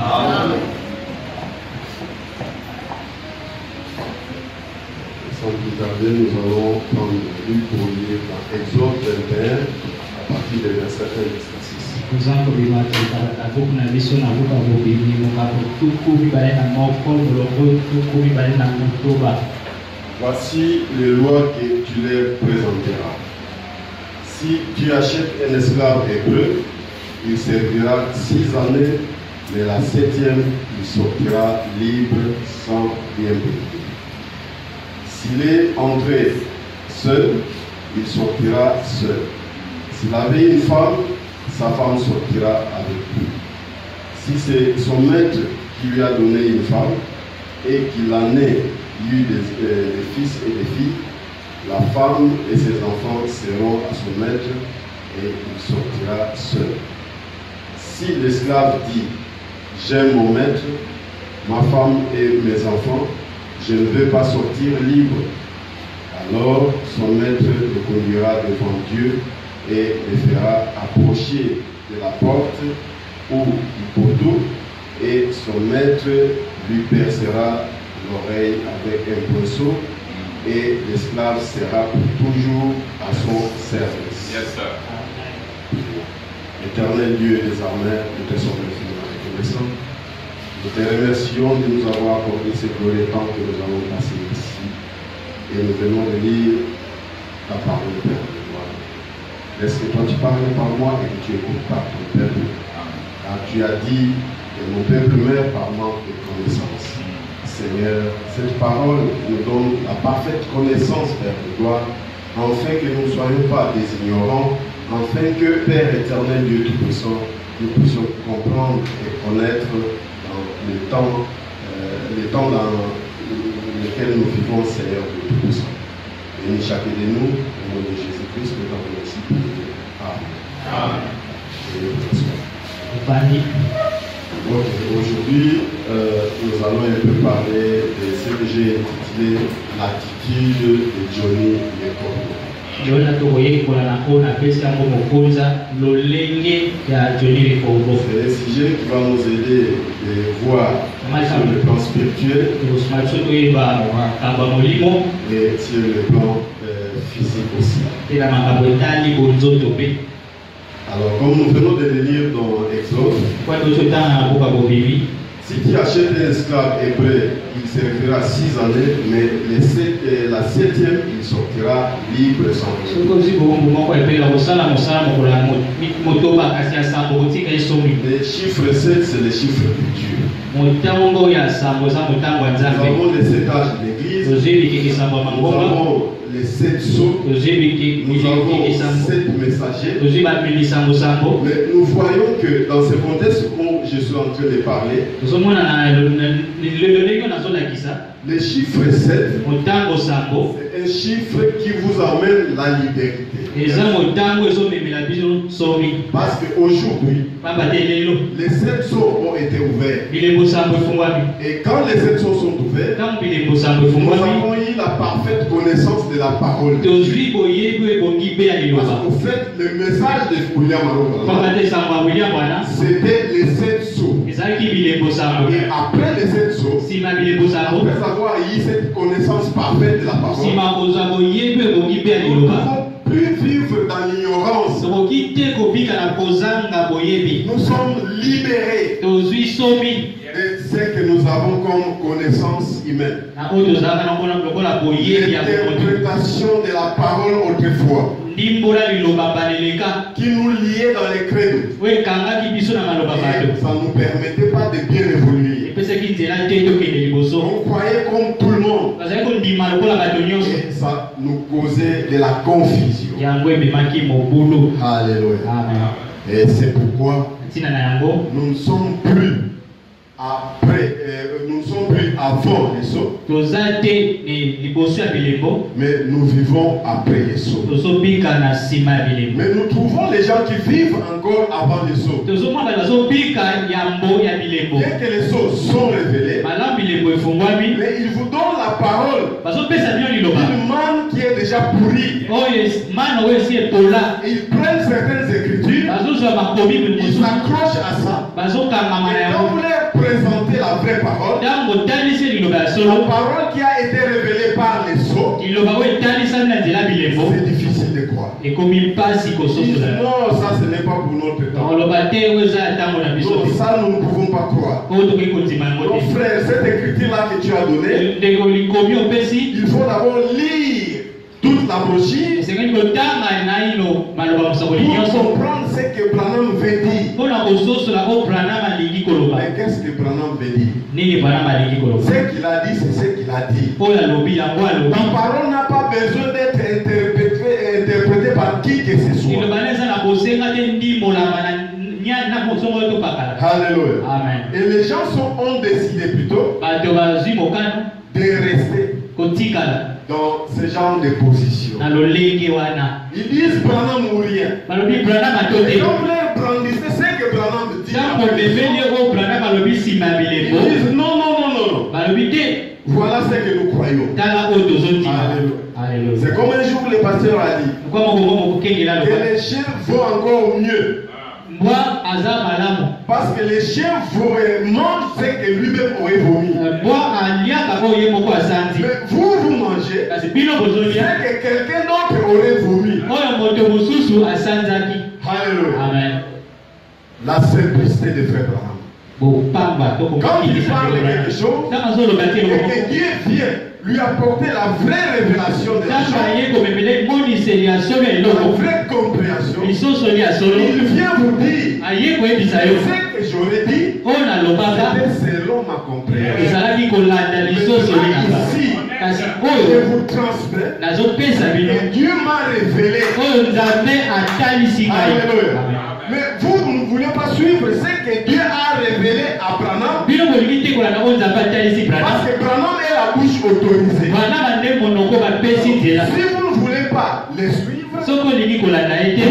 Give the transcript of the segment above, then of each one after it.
Amen. Sans plus tarder, nous allons prendre une pour lire dans Exode 21 à partir du verset 1 jusqu'à 6. Voici les lois que tu leur présenteras. Si tu achètes un esclave hébreu, il servira 6 années, mais la 7e, il sortira libre sans rien payer. S'il est entré seul, il sortira seul. S'il avait une femme, sa femme sortira avec lui. Si c'est son maître qui lui a donné une femme et qu'il en ait eu des fils et des filles, la femme et ses enfants seront à son maître et il sortira seul. Si l'esclave dit « J'aime mon maître, ma femme et mes enfants, je ne veux pas sortir libre », alors son maître le conduira devant Dieu et le fera approcher de la porte ou du poteau, et son maître lui percera l'oreille avec un pinceau, et l'esclave sera pour toujours à son service. Yes, sir. Éternel Dieu et des armées, nous te sommes infiniment reconnaissants. Nous te remercions de nous avoir accordé ce glorieux temps que nous avons passé ici. Et nous venons de lire ta parole, Père de gloire. Laisse que toi tu parles par moi et que tu écoutes par ton peuple. Car tu as dit que mon peuple meurt par manque de connaissance. Seigneur, cette parole nous donne la parfaite connaissance, Père de gloire, afin que nous ne soyons pas des ignorants, afin que, Père éternel, Dieu Tout-Puissant, nous puissions comprendre et connaître dans le temps dans lequel nous vivons, Seigneur Dieu Tout-Puissant. Bénis chacun de nous, au nom de Jésus-Christ, nous t'en remercions pour nous. Amen. Amen. Aujourd'hui, nous allons un peu parler de ce que j'ai intitulé l'attitude de Johnny Lekondo. C'est un sujet qui va nous aider de voir sur le plan spirituel et sur le plan physique aussi. Alors, comme nous venons de le lire dans Exode, si tu achètes un esclave hébreu, il servira 6 années, mais la 7e, il sortira libre sans rien. Le chiffre 7, c'est le chiffre de Dieu. Nous avons les 7 âges de l'église, nous avons les 7 sceaux, nous avons 7 messagers. Mais nous voyons que dans ce contexte où je suis en train de parler, le chiffre 7, c'est un chiffre qui vous amène la liberté. Parce qu'aujourd'hui, les 7 sceaux ont été ouverts. Et quand les 7 sceaux sont ouverts, nous avons eu la parfaite connaissance de la parole. Parce qu'au fait, le message de William Arona, c'était les 7 sceaux. Et après les 7 sceaux, après avoir eu cette connaissance parfaite de la parole, nous ne pouvons plus vivre dans l'ignorance. Nous sommes libérés de ce que nous avons comme connaissance humaine. L'interprétation de la parole autrefois qui nous liait dans les credos. Et ça ne nous permettait pas de bien évoluer. On croyait comme tout le monde. Et ça nous causait de la confusion. Alléluia. Et c'est pourquoi nous ne sommes plus nous ne sommes plus avant les sceaux, mais nous vivons après les sceaux. Mais nous trouvons les gens qui vivent encore avant les sceaux. Dès que les sceaux sont révélés, mais ils vous donnent la parole d'une manne qui est déjà pourrie. Ils prennent certaines écritures, ils s'accrochent à ça. Et quand vous leur parole, la parole qui a été révélée par les sots, c'est difficile de croire. Ils disent non, ça ce n'est pas pour notre temps. Non, ça nous ne pouvons pas croire. Donc frère, cette écriture-là que tu as donnée, il faut d'abord lire toute la brochure pour comprendre ce que Branham veut dire. Mais qu'est-ce que Branham veut dire? Ce qu'il a dit, c'est ce qu'il a dit. La parole n'a pas besoin d'être interprétée par qui que ce soit. Alléluia. Amen. Et les gens ont décidé plutôt de rester dans ce genre de position. Ils disent Branham ou rien. Et quand vous leur brandissez, c'est que Branham dit. Ils disent non, non, non, non. Voilà ce que nous croyons. Alléluia. C'est comme un jour le pasteur a dit que les chiens vont encore mieux. Parce que les chiens mangent ce que lui-même aurait vomi. Mais vous mangez ce que quelqu'un d'autre aurait vomi. Alléluia. Amen. La simplicité de Frère Branham. Quand il parle de quelque chose, et que Dieu vient lui apporter la vraie révélation de la chose, la vraie compréhension, il vient vous dire ce que j'aurais dit, c'était selon ma compréhension. Ici, je vous transmets et Dieu m'a révélé. Alléluia. Mais vous ne voulez pas suivre ce que Dieu a révélé à Branham. Parce que Branham est la bouche autorisée. Si vous ne voulez pas les suivre, vous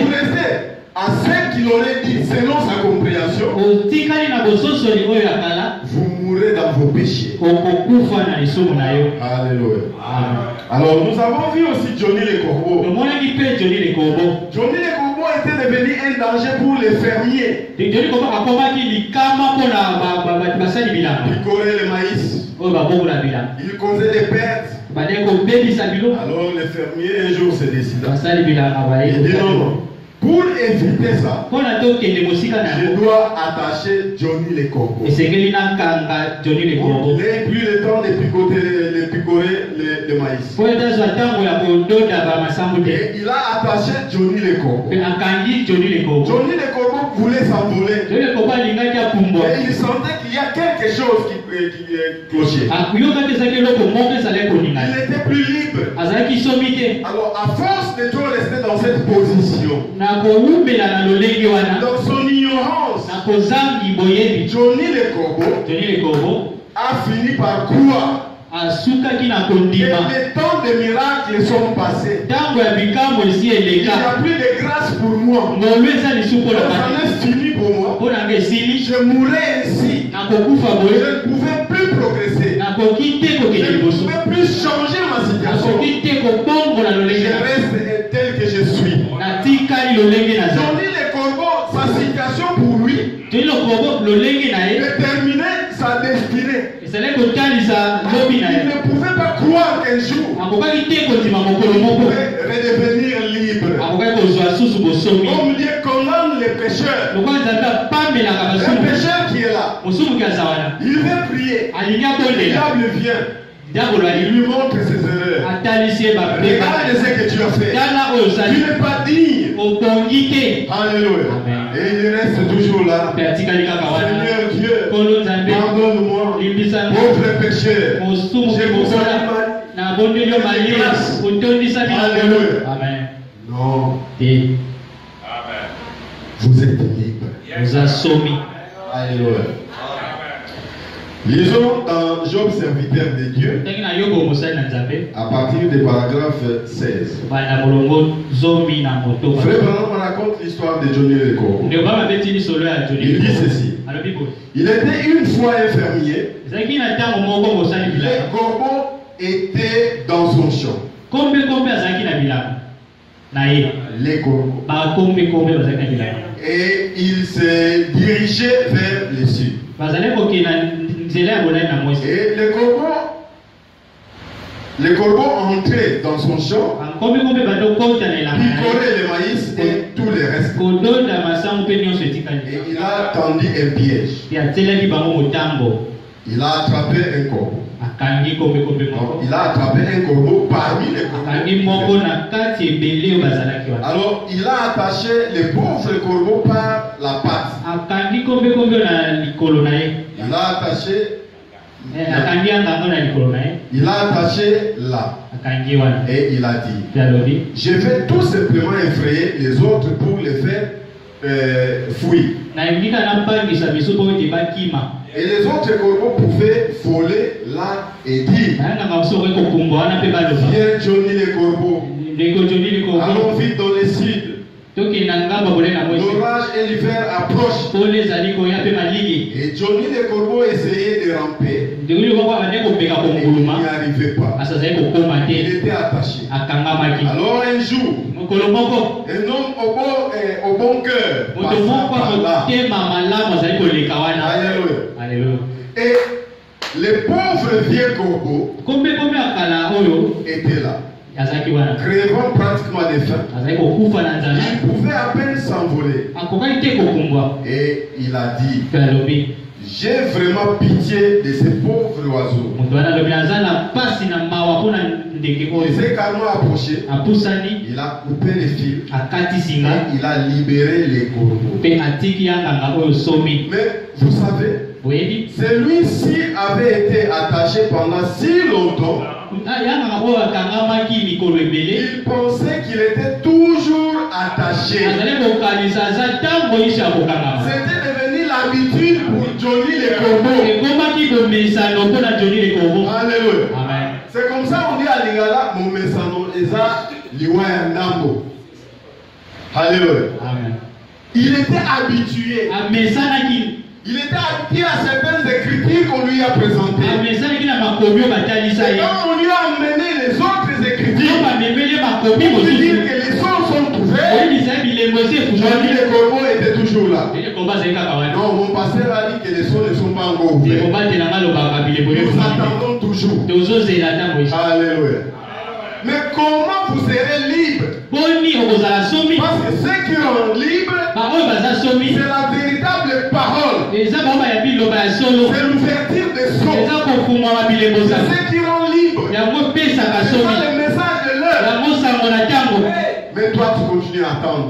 restez à ce qu'il aurait dit selon sa compréhension. Vous mourrez dans vos péchés. Alléluia. Alors nous avons vu aussi Johnny le Corbeau. Johnny le Corbeau était devenu un danger pour les fermiers. Il picorait le maïs. Il causait des pertes. Alors les fermiers un jour se décident. Il dit non. Pour éviter ça, je dois attacher Johnny le Corbeau. Il n'a plus le temps de picorer le maïs. Et il a attaché Johnny le Corbeau. Johnny le Corbeau voulait s'envoler. Et il sentait qu'il y a quelque chose qui clochait. Il n'était plus libre. Alors à force de trop rester dans cette position, dans son ignorance, Johnny le Corbeau a fini par croire que les temps de miracles sont passés. Il n'y a plus de grâce pour moi. Ça n'est fini pour moi. Je mourrai ainsi. Je ne pouvais plus progresser. Je ne pouvais plus changer ma situation. Je reste tel que je suis. Johnny le Corbeau, sa situation pour lui déterminait sa destinée. Il ne pouvait pas croire qu'un jour il pouvait redevenir libre. Comme Dieu condamne les pécheurs. Le pécheur qui est là, il veut prier. Le diable vient. Il lui montre ses erreurs. Regarde ce que tu as fait. Tu n'es pas digne. Alléluia. Et il reste toujours là. Seigneur Dieu, pardonne-moi. Pauvre pécheur. Je vous Alléluia. Amen. Non. Vous êtes libre. Alléluia. Lisons dans Job, serviteur de Dieu, à partir du paragraphe 16. Frère Branham raconte l'histoire de Johnny le Corbeau. Il dit ceci. Il était une fois un fermier. Le corbeau était dans son champ. Les corbeaux. Et il se dirigeait vers le sud. Et les corbeaux entraient dans son champ, picoraient le maïs et tout le reste. Et il a tendu un piège. Il a attrapé un corbeau. Donc, il a attrapé un corbeau parmi les corbeaux. Alors, il a attaché les pauvres corbeaux par la patte. Il a attaché. Il a attaché là. Et il a dit, je vais tout simplement effrayer les autres pour les faire fuir. Et les autres corbeaux pouvaient voler là et dire, viens Johnny les corbeaux, allons vite dans les sud. L'orage et l'hiver approchent. Et Johnny les corbeaux essayait de ramper. Il n'y arrivait pas. Il était attaché. Alors un jour, un homme au bon cœur passa par là. Alléluia. Et les pauvres vieux corbeaux étaient là, crevant pratiquement de faim. Il pouvait à peine s'envoler. Et il a dit, j'ai vraiment pitié de ces pauvres oiseaux. Il s'est calmement approché. Il a coupé les fils. Et il a libéré les corbeaux. Mais vous savez, celui-ci avait été attaché pendant si longtemps. Il pensait qu'il était toujours attaché. C'était devenu l'habitude pour Johnny les corbeaux. Alléluia. C'est comme ça on dit à Lingala, mon mesano eza liwaya nambo. Alléluia. Il était habitué. Il était habitué à certaines écritures qu'on lui a présentées. Et quand on lui a amené les autres écritures, pour lui dire que les sons sont ouverts, Johnny les corbeaux était toujours là. Non, mon pasteur a dit que les sons ne sont pas encore ouverts. Nous attendons toujours. Alléluia. Mais comment vous serez libre? Parce que ceux qui sont libres, c'est la véritable parole. C'est l'ouverture des sceaux. C'est ceux qui sont libres. C'est pas le message de l'heure. Mais toi, tu continues à attendre.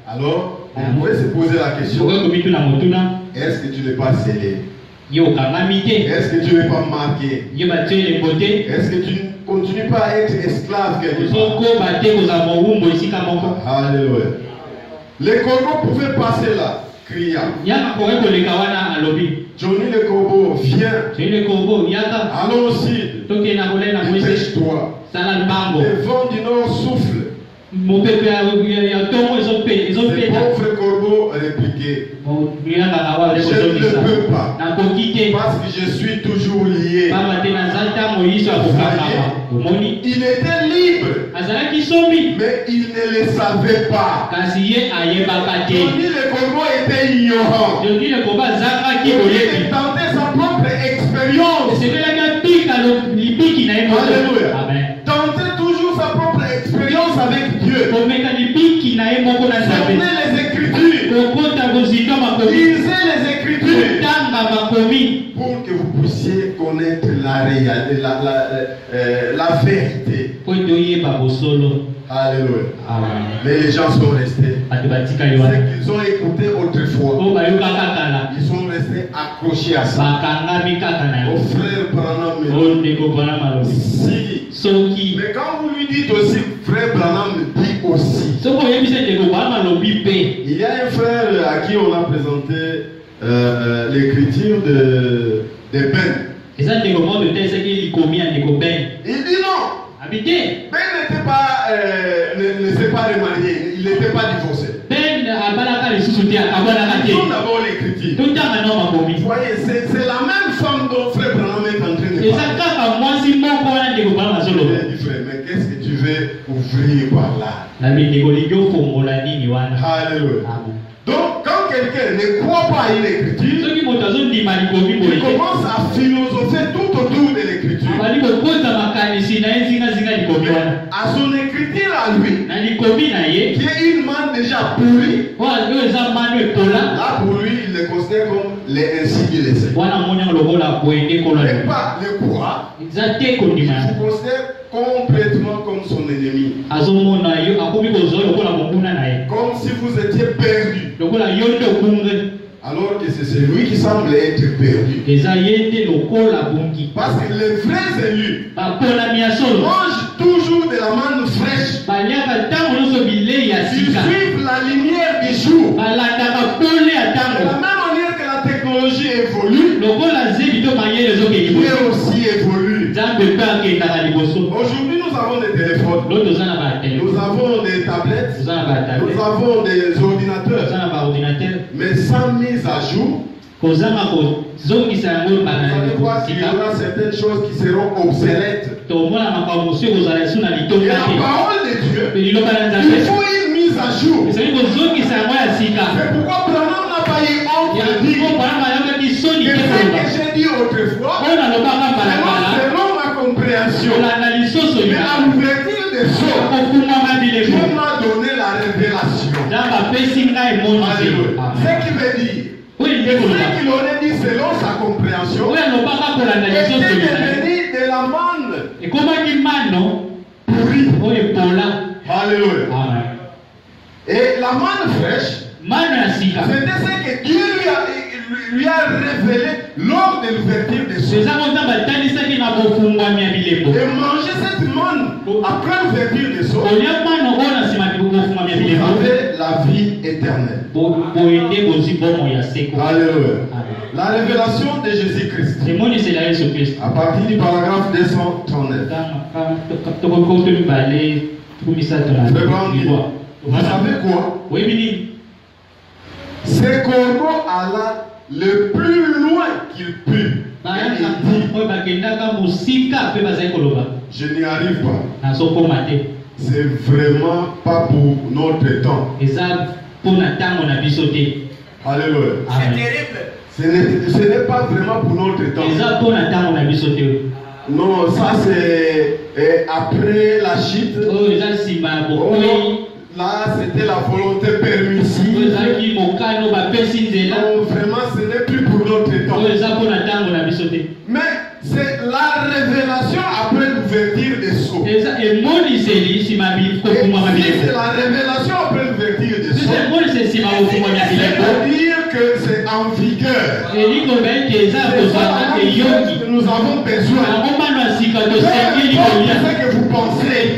Alors, on pourrait se poser la question, est-ce que tu n'es pas scellé? Est-ce que tu n'es pas marqué? Est-ce que tu ne continues pas à être esclave quelque part? Alléluia. Les corbeaux pouvaient passer là, criant. Johnny le corbeau, viens. Allons au sud. Dépêche-toi. Le vent du nord souffle. Ces pauvres corbeaux répliquaient, je ne peux pas, parce que je suis toujours lié. Il était libre, mais il ne le savait pas. Johnny le corbeau était ignorant. Il tentait sa propre expérience. Alléluia. Tentez toujours sa propre expérience avec Dieu. Tournez les Écritures. Lisez les Écritures. Pour que vous puissiez connaître la réalité, la vérité. Alléluia. Mais les gens sont restés. Ceux qu'ils ont écouté autrefois, ils sont restés accrochés à ça. Au frère Branham, si. Mais quand vous lui dites aussi, frère Branham dit aussi. Il y a un frère à qui on a présenté l'écriture de Ben. Il dit non. Ben n'était pas, ne s'est pas remarié, il n'était pas divorcé. Ils ont d'abord l'écriture. Vous voyez, c'est la même femme dont frère Branham est en train de parler. Il dit, frère, mais qu'est-ce que tu veux ouvrir par là? Alléluia. Donc, quand quelqu'un ne croit pas à une écriture, il commence à philosopher tout autour de l'écriture. À son écriture à lui, qui est une manne déjà pourrie, là pour lui, il le considère comme les ainsi dit les saints. Et pas le quoi, il vous considère complètement comme son ennemi. Comme si vous étiez perdu. Alors que c'est celui qui semble être perdu. Parce que les vrais élus mangent toujours de la manne fraîche. Ils suivent la lumière du jour. De la même manière que la technologie évolue, Dieu aussi évolue. Aujourd'hui, nous avons des téléphones, nous avons des tablettes, nous avons des ordinateurs. Mais sans mise à jour, vous allez voir qu'il y aura certaines choses qui seront obsolètes. Et la parole de Dieu, il faut une mise à jour. C'est pourquoi Branham n'a pas eu honte de dire que ce que j'ai dit autrefois, selon ma compréhension, mais à l'ouverture des choses, Dieu m'a donné la révélation. Ce qui veut dire, ce qu'il aurait dit selon sa compréhension, était devenu de la manne pourrie. Alléluia. Et la manne fraîche, c'était ce que Dieu lui a révélé lors de l'ouverture des choses. Et manger cette manne après l'ouverture des choses, vous avez la vie éternelle. Alléluia. La révélation de Jésus-Christ. À partir du paragraphe 239. Vous savez quoi? C'est Corbeau alla le plus loin qu'il put. Je n'y arrive pas. C'est vraiment pas pour notre temps. Alléluia. C'est terrible. Ce n'est pas vraiment pour notre temps. Non, ça c'est après la chute. Là, c'était la volonté permissive. Non, vraiment, ce n'est plus pour notre temps. Mais c'est la révélation après l'ouverture des sceaux. Et si c'est la révélation après l'ouverture des sceaux, c'est-à-dire que c'est en vigueur. C'est ça que nous avons besoin. C'est que vous pensez.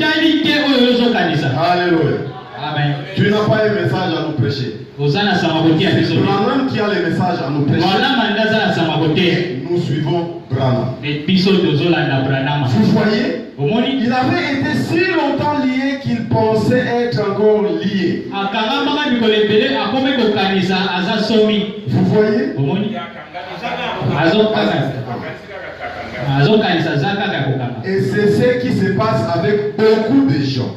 Alléluia. Amen. Tu n'as pas un message à nous prêcher. C'est Branham qui a le message à nous prêcher. Nous suivons Branham. Vous voyez, il avait été si longtemps lié qu'il pensait être encore lié. Vous voyez? Et c'est ce qui se passe avec beaucoup de gens.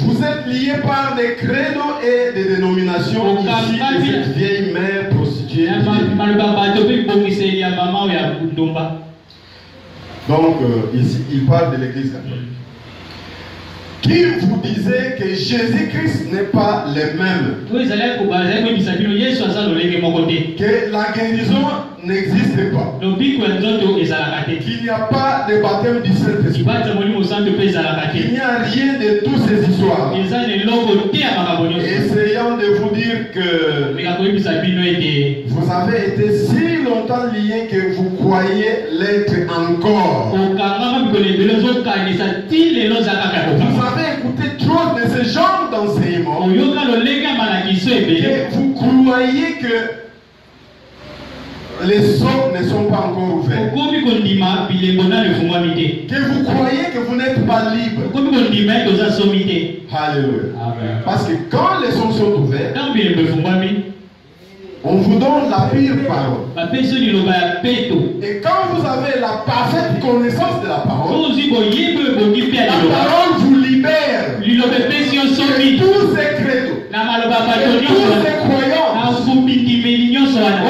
Vous êtes liés par des credos et des dénominations ici de cette vieille mère prostituée. Donc, ici, il parle de l'église catholique. Qui vous disait que Jésus-Christ n'est pas le même, que la guérison n'existe pas, qu'il n'y a pas de baptême du Saint-Esprit, qu'il n'y a rien de toutes ces histoires, essayant de vous dire que vous avez été si longtemps liés que vous croyez l'être encore. Vous avez écouté trop de ce genre d'enseignement que vous croyez que les sceaux ne sont pas encore ouverts, que vous croyez que vous n'êtes pas libre. Alléluia. Parce que quand les sceaux sont ouverts, on vous donne la pire parole. Et quand vous avez la parfaite connaissance de la parole, la parole vous libère de tous ces credos, Et tous les croyants.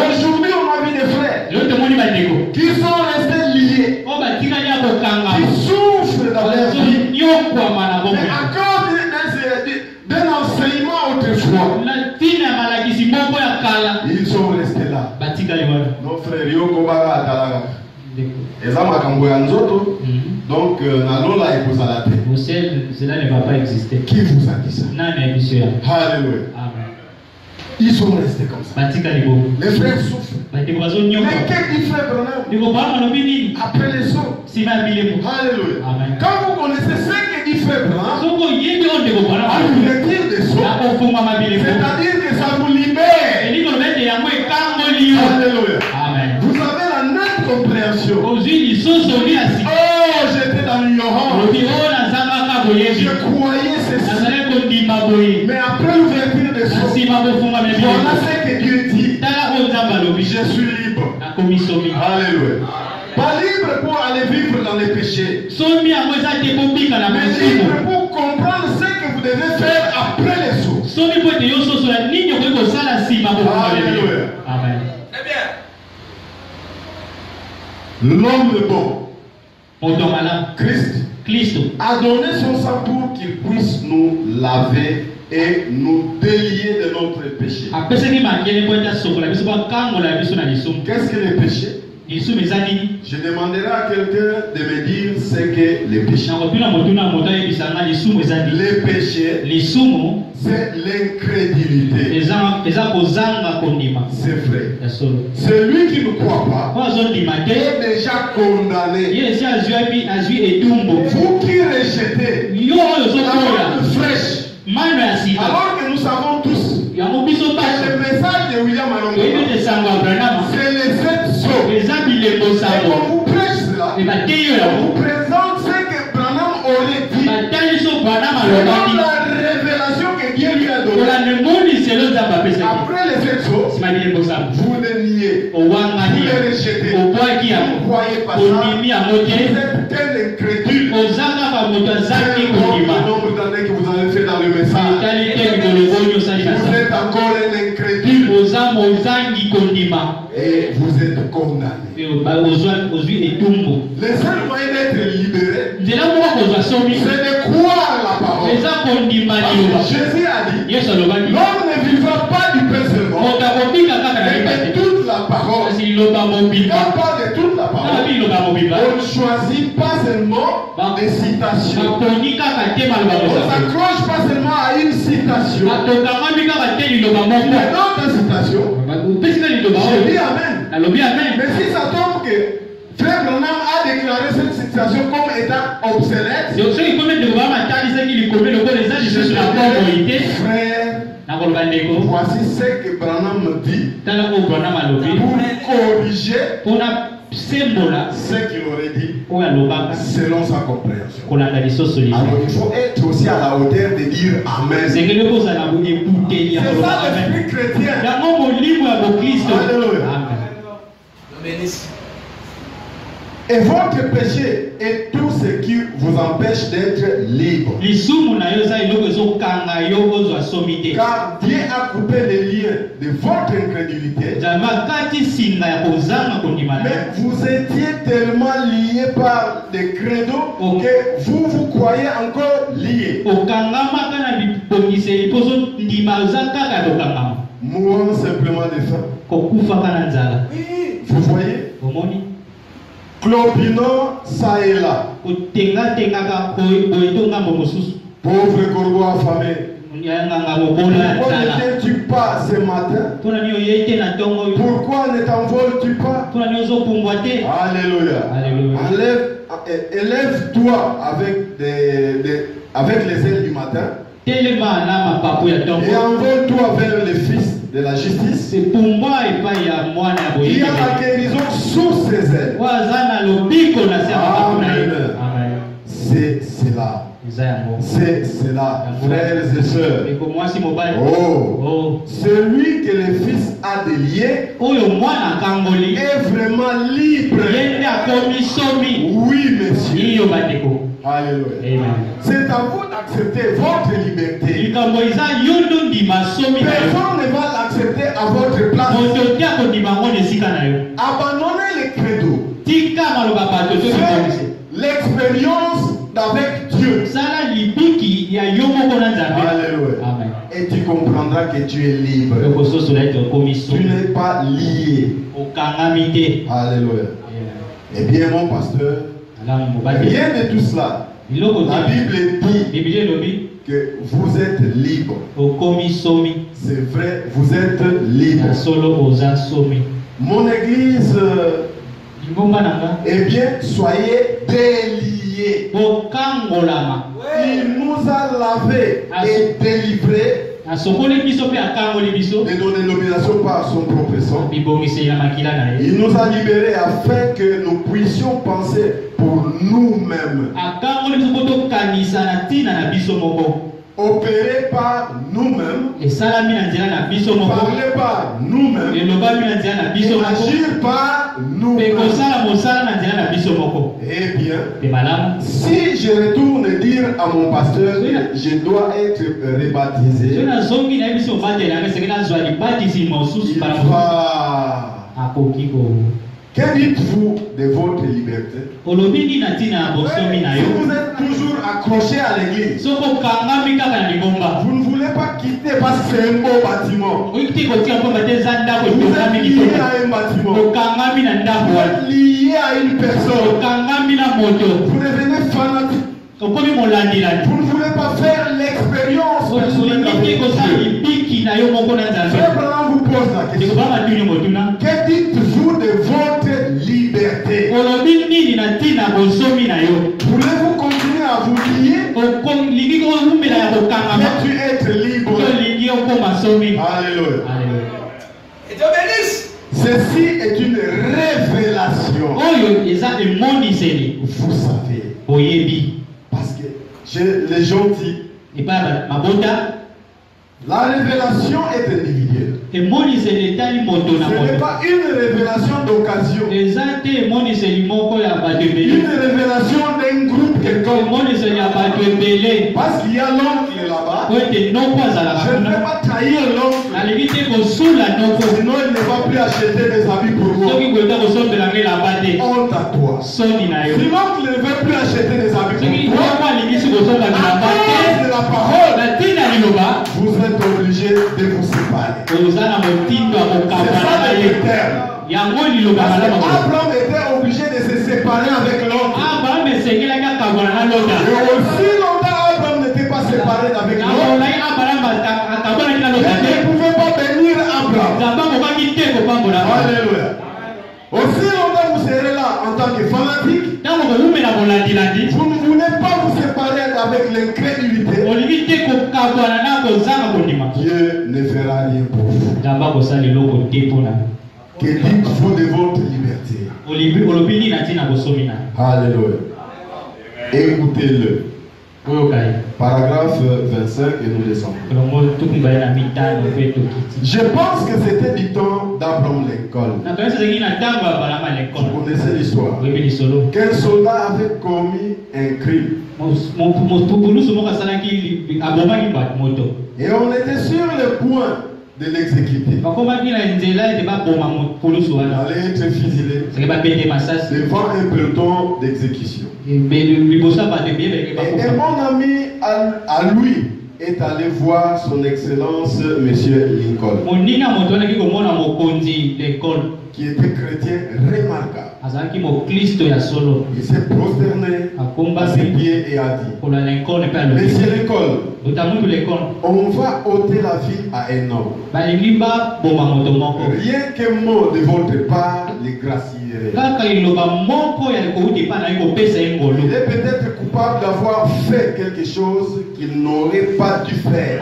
Aujourd'hui, on a vu des frères qui sont restés liés, qui souffrent dans leur vie. Mais à cause d'un enseignement autrefois, ils sont restés là. Nos frères, donc, cela ne va pas exister. Qui vous a dit ça? Alléluia. Ils sont restés comme ça. Les frères souffrent. Mais qu'est-ce qu'il fait, Branham? Après les sauts. Alléluia. Quand vous connaissez ce que dit frère Branham, à l'ouverture des sauts, c'est-à-dire que ça vous libère. Alléluia. Vous avez la nette compréhension. Oh, j'étais dans l'ignorance. Je croyais ceci. Mais après l'ouverture des sauts, voilà ce que Dieu dit. Je suis libre. Alléluia. Pas libre pour aller vivre dans les péchés. Mais libre pour comprendre ce que vous devez faire après les sauts. Alléluia. Amen. L'homme bon, Christ, a donné son sang pour qu'il puisse nous laver et nous délier de notre péché. Qu'est-ce que les péchés? Je demanderai à quelqu'un de me dire ce que les péchés. Les péchés, c'est l'incrédulité. C'est vrai. Celui qui ne croit pas est déjà condamné. Vous qui rejetez la parole fraîche, alors que nous savons tous que le message de William Alongo, c'est les 7 sauts. Et on vous prêche cela, on vous présente ce que Branham aurait dit selon la révélation que Dieu lui a donnée. Après les 7 sauts, vous le niez, vous le rejetez, vous ne croyez pas ça, vous êtes tel incrédule. C'est le nombre d'années que vous avez fait dans le message. Vous êtes encore un incrédule. Et vous êtes condamné. Le seul moyen d'être libéré, c'est de croire la parole. Jésus a dit, l'homme ne vivra pas du pain seulement, mais de toute la parole. Quand on parle de toute la parole, on ne choisit pas seulement des citations. On ne s'accroche pas seulement à une citation. Mais dans ta citation, je dis Amen. Mais si ça tombe que Frère Branham a déclaré cette citation comme étant obsolète, frère, voici ce que Branham me dit pour corriger ce qu'il aurait dit selon sa compréhension. Alors il faut être aussi à la hauteur de dire Amen. C'est ça l'esprit chrétien. Alléluia. Et votre péché est tout ce qui vous empêche d'être libre. Car Dieu a coupé les liens de votre incrédulité. Mais vous étiez tellement liés par des credos que vous croyez encore liés. Mourant simplement de faim. Vous voyez? Clopinant ça et là. Pauvre corbeau affamé. Pourquoi ne viens-tu pas ce matin? Pourquoi ne t'envoles-tu pas? Alléluia. Élève-toi avec les ailes du matin. Et envole-toi vers le Fils de la justice. Il y a la guérison sous ses ailes. Amen. C'est cela. C'est cela, frères et sœurs. Oh, celui que le Fils a délié est vraiment libre. Oui, monsieur. Alléluia. Amen. C'est à vous d'accepter votre liberté. Personne Personne ne va l'accepter à votre place. Abandonnez les credos. Faites l'expérience d'avec Dieu. Alléluia. Amen. Et tu comprendras que tu es libre. Tu n'es pas lié. Alléluia. Eh bien, mon pasteur, rien de tout cela. La Bible dit que vous êtes libre. C'est vrai, vous êtes libre. Mon église, eh bien, soyez déliés. Il nous a lavés et délivrés de nos dénominations par son propre sang. Il nous a libérés afin que nous puissions penser pour nous-mêmes. Opérer par nous-mêmes, parler par nous-mêmes, et agir par nous-mêmes. Eh bien, si je retourne dire à mon pasteur que je dois être rebaptisé, il va... Que dites-vous de votre liberté? Si vous êtes toujours accroché à l'église, vous ne voulez pas quitter parce que c'est un beau bâtiment. Vous êtes lié à un bâtiment. Vous êtes lié à une personne. Vous devenez fanatique. Vous ne voulez pas faire l'expérience personnelle avec Dieu. Frère Branham vous pose la question. Que dites-vous de votre liberté? Voulez-vous continuer à vous lier? Veux-tu être libre? Alléluia. Et Dieu bénisse. Ceci est une révélation. Vous savez. Parce que les gens disent, la révélation est individuelle. Ce n'est pas une révélation d'occasion. Une révélation d'un groupe quelconque. Parce qu'il y a l'oncle là-bas. Je ne vais pas trahir l'oncle. Sinon il ne va plus acheter des habits pour moi. Honte à toi. Si l'oncle ne veut plus acheter des habits pour toi, à cause de la parole, vous êtes obligé de vous séparer. C'est ça le terme. Abraham était obligé de se séparer avec l'autre. Et aussi longtemps Abraham n'était pas séparé avec l'autre, il ne pouvait pas bénir Abraham. Alléluia. Aussi longtemps vous serez là en tant que fanatique, vous ne voulez pas vous séparer avec l'incrédulité, Dieu ne fera rien pour vous. Que dites-vous de votre liberté? Alléluia. Écoutez-le. Paragraphe 25 et nous descendons. Je pense que c'était du temps d'Abraham Lincoln. Vous connaissez l'histoire. Quel soldat avait commis un crime? Et on était sur le point de l'exécuter. Il allait être fusillé devant un peloton d'exécution. Et mon ami à lui est allé voir son excellence Monsieur Lincoln, qui était chrétien remarquable. Il s'est prosterné à ses pieds et a dit, Monsieur Lincoln, on va ôter la vie à un homme. Rien qu'un mot de votre part les gracierait. Il est peut-être coupable d'avoir fait quelque chose qu'il n'aurait pas dû faire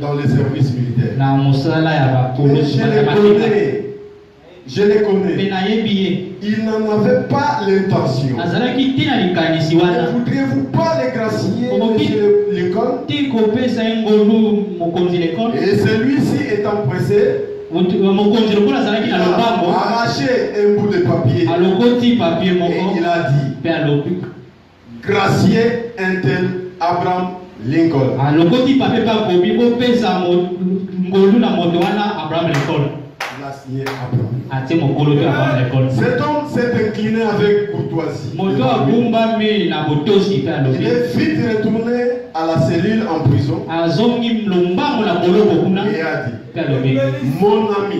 dans les services militaires. Mais je les connais. Il n'en avait pas l'intention. Ne voudriez-vous pas les gracier, Monsieur Lincoln? Et celui-ci étant pressé, arraché un bout de papier. Et il a dit, gracier un tel Abraham Lincoln. Il a signé Abraham. Cet homme s'est incliné avec courtoisie. Il est vite retourné à la cellule en prison et a dit, mon ami,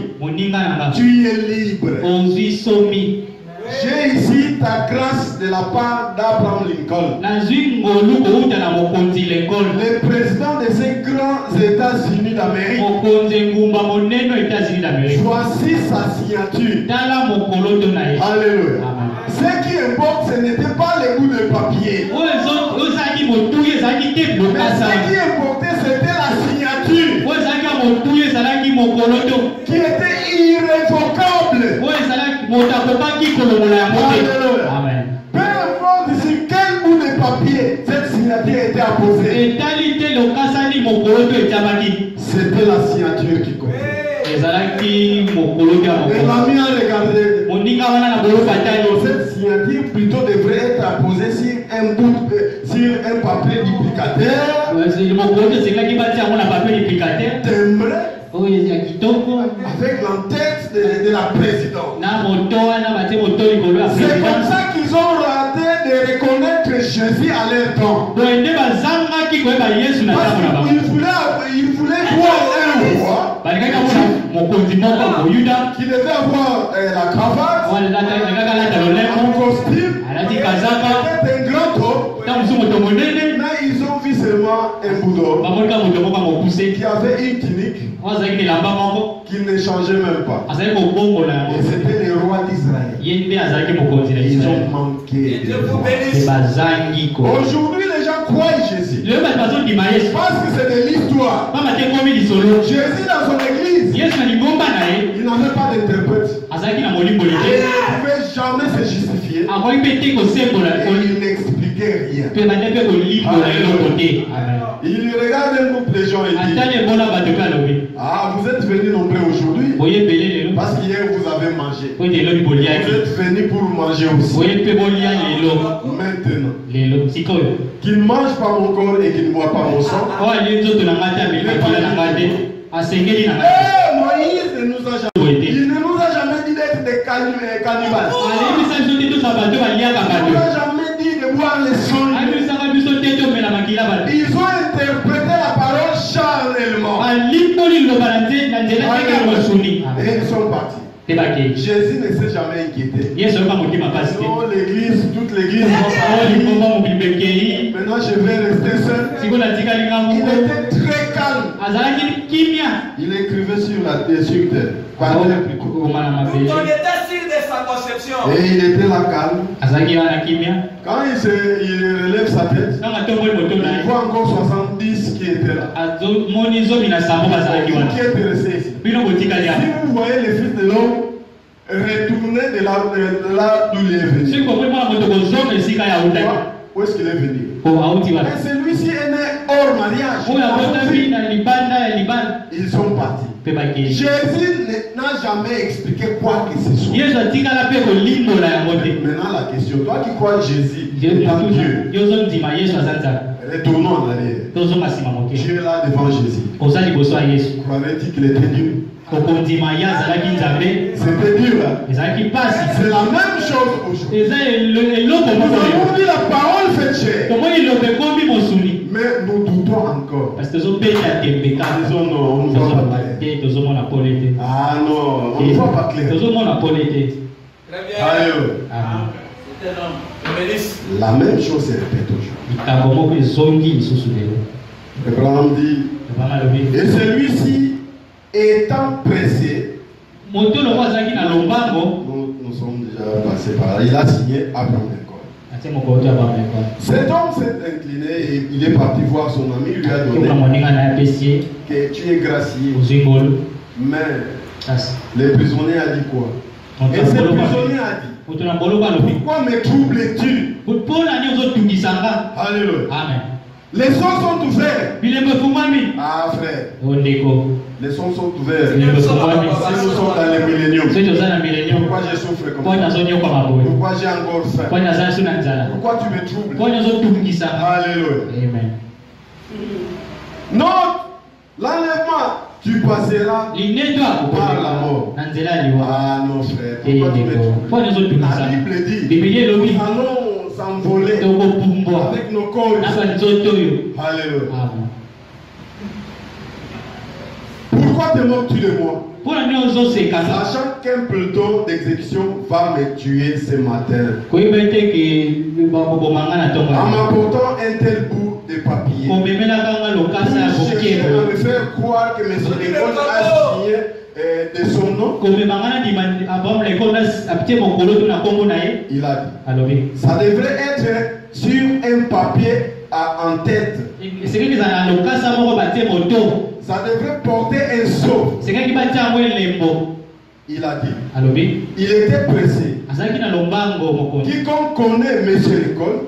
tu es libre. J'ai ici ta grâce de la part d'Abraham Lincoln, le président de ces grands États-Unis d'Amérique. Voici sa signature. Alléluia. Ce qui importe, ce n'était pas les bouts de papier. Mais ce qui importait, c'était la signature qui était irrévocable. Amen. Peu importe sur quel bout de papier cette signature était apposée, c'était la signature qui comptait. Et l'ami a regardé. Cette signature plutôt devrait être apposée sur un papier duplicateur. Timbré. Avec l'entête de la présidente. C'est comme ça qu'ils ont raté de reconnaître Jésus à leur temps. Ils voulaient voir un roi qui devait avoir la cravate, un costume, peut-être un grand homme. Mais ils ont vu seulement un bout d'homme qui avait une tunique qui ne changeait même pas. Et c'était le roi d'Israël. Ils ont manqué de roi. Aujourd'hui, les gens croient Jésus parce que c'est de l'histoire. Jésus dans son église, il n'avait pas d'interprète. Il ne pouvait jamais se justifier. Et il n'expliquait rien. Il regarde un groupe de gens et dit, ah, vous êtes venus nombreux aujourd'hui parce qu'hier vous avez mangé. Vous êtes venus pour manger aussi. Maintenant, qu'il ne mange pas mon corps et qu'il ne boit pas mon sang. Moïse ne nous a jamais dit, il ne nous a jamais dit d'être des cannibales. Il ne nous a jamais dit de boire les sangs. Ils ont interprété la parole charnellement. Et ils sont partis. Jésus ne s'est jamais inquiété. Non, l'église, toute l'église. Maintenant, je vais rester seul. Il était très calme. Il écrivait sur la terre. Tout le monde était sûr de sa conception. Et il était là calme. Quand il relève sa tête, il voit encore 70 qui étaient là. Qui est resté ici. Si vous voyez le Fils de l'homme retourner de là d'où il est venu. Où est-ce qu'il est venu? Mais celui-ci est né hors mariage. Ils sont partis. Jésus n'a jamais expliqué quoi que ce soit. Maintenant la question, toi qui crois Jésus est en Dieu, retournons en arrière. Tu es là devant Jésus. Croyais-tu qu'il était Dieu? C'était dur là. C'est la même chose aujourd'hui. Nous avons vu la parole faite chair. Mais nous doutons encore. Disons non, on ne voit pas clair. Ah non, on ne voit pas clair. Très bien. La même chose se répète aujourd'hui. Abraham dit, et celui-ci étant pressé, nous sommes déjà passés par là, il a signé Abraham Lincoln. Cet homme s'est incliné et il est parti voir son ami, il lui a donné que tu es gracié. Mais le prisonnier a dit quoi? Et ce prisonnier a dit, pourquoi me troubles-tu? Alléluia. Amen. Les sons sont ouverts. Ah frère, les sons sont ouverts. Si nous sommes dans les milléniums, pourquoi je souffre comme ça? Pourquoi j'ai encore faim? Pourquoi tu me troubles? Alléluia. Amen. Non, l'enlèvement, tu passeras par la mort. Ah non frère, pourquoi tu me troubles? La Bible dit, nous allons s'envoler avec nos corps. Alléluia. Pourquoi te moques-tu de moi? Sachant qu'un peloton d'exécution va me tuer ce matin. En m'apportant un tel bout de papier. Pour chercher à me faire croire que M. Lincoln a signé de son nom. Il a dit. Ça devrait être sur un papier en tête. Ça devrait porter un sceau. Il a dit. Il était pressé. Quiconque connaît M. Lincoln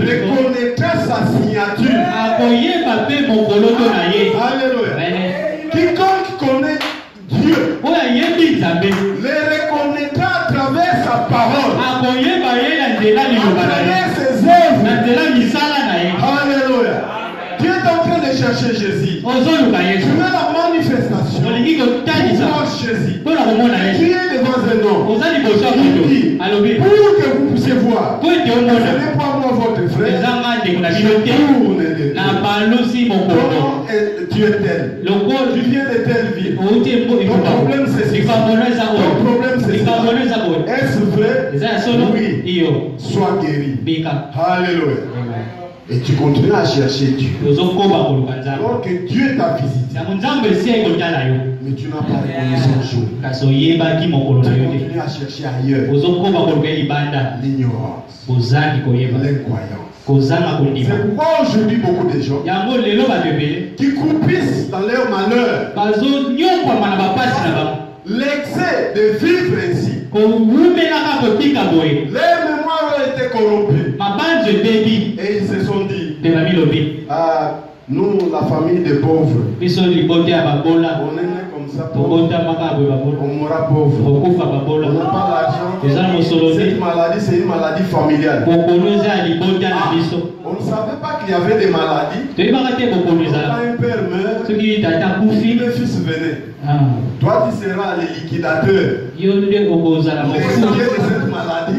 reconnaîtra sa signature. Alléluia. Quiconque connaît Dieu le reconnaîtra à travers sa parole, à travers ses œuvres. Alléluia. Dieu est en train de chercher Jésus. Tu veux la manifestation pour Jésus. Tu es devant un homme. Il dit, pour que vous puissiez voir, ce n'est pas moi votre frère. Je tourne de Dieu. Comment tu es tel? Tu viens de telle ville. Ton problème c'est ça. Ton problème c'est ça. Est-ce vrai? Oui. Sois guéri. Alléluia. Et tu continues à chercher Dieu. Alors que Dieu t'a visité. Mais tu n'as pas reconnu son jour. Tu continues à chercher ailleurs. L'ignorance. L'incroyance. C'est pourquoi aujourd'hui beaucoup de gens qui croupissent dans leur malheur, l'excès de vivre ainsi, leur mémoire a été corrompue et ils se sont dit, nous la famille des pauvres, on est né comme ça, on mourra pauvre, on n'a pas l'argent. Cette maladie c'est une maladie familiale. On ne savait pas qu'il y avait des maladies. Quand un père meurt, le fils venait. Toi tu seras le liquidateur, l'héritier de cette maladie.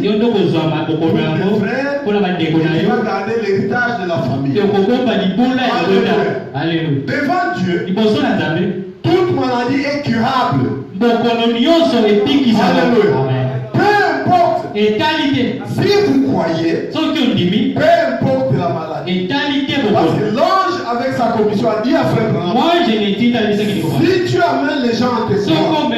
Pour tes frères, tu vas garder l'héritage de la famille. Devant Dieu, toute maladie est curable. Alléluia. Peu importe, si vous croyez, peu importe la maladie. Parce que l'ange avec sa commission a dit à frère Branham, si tu amènes les gens à te croire,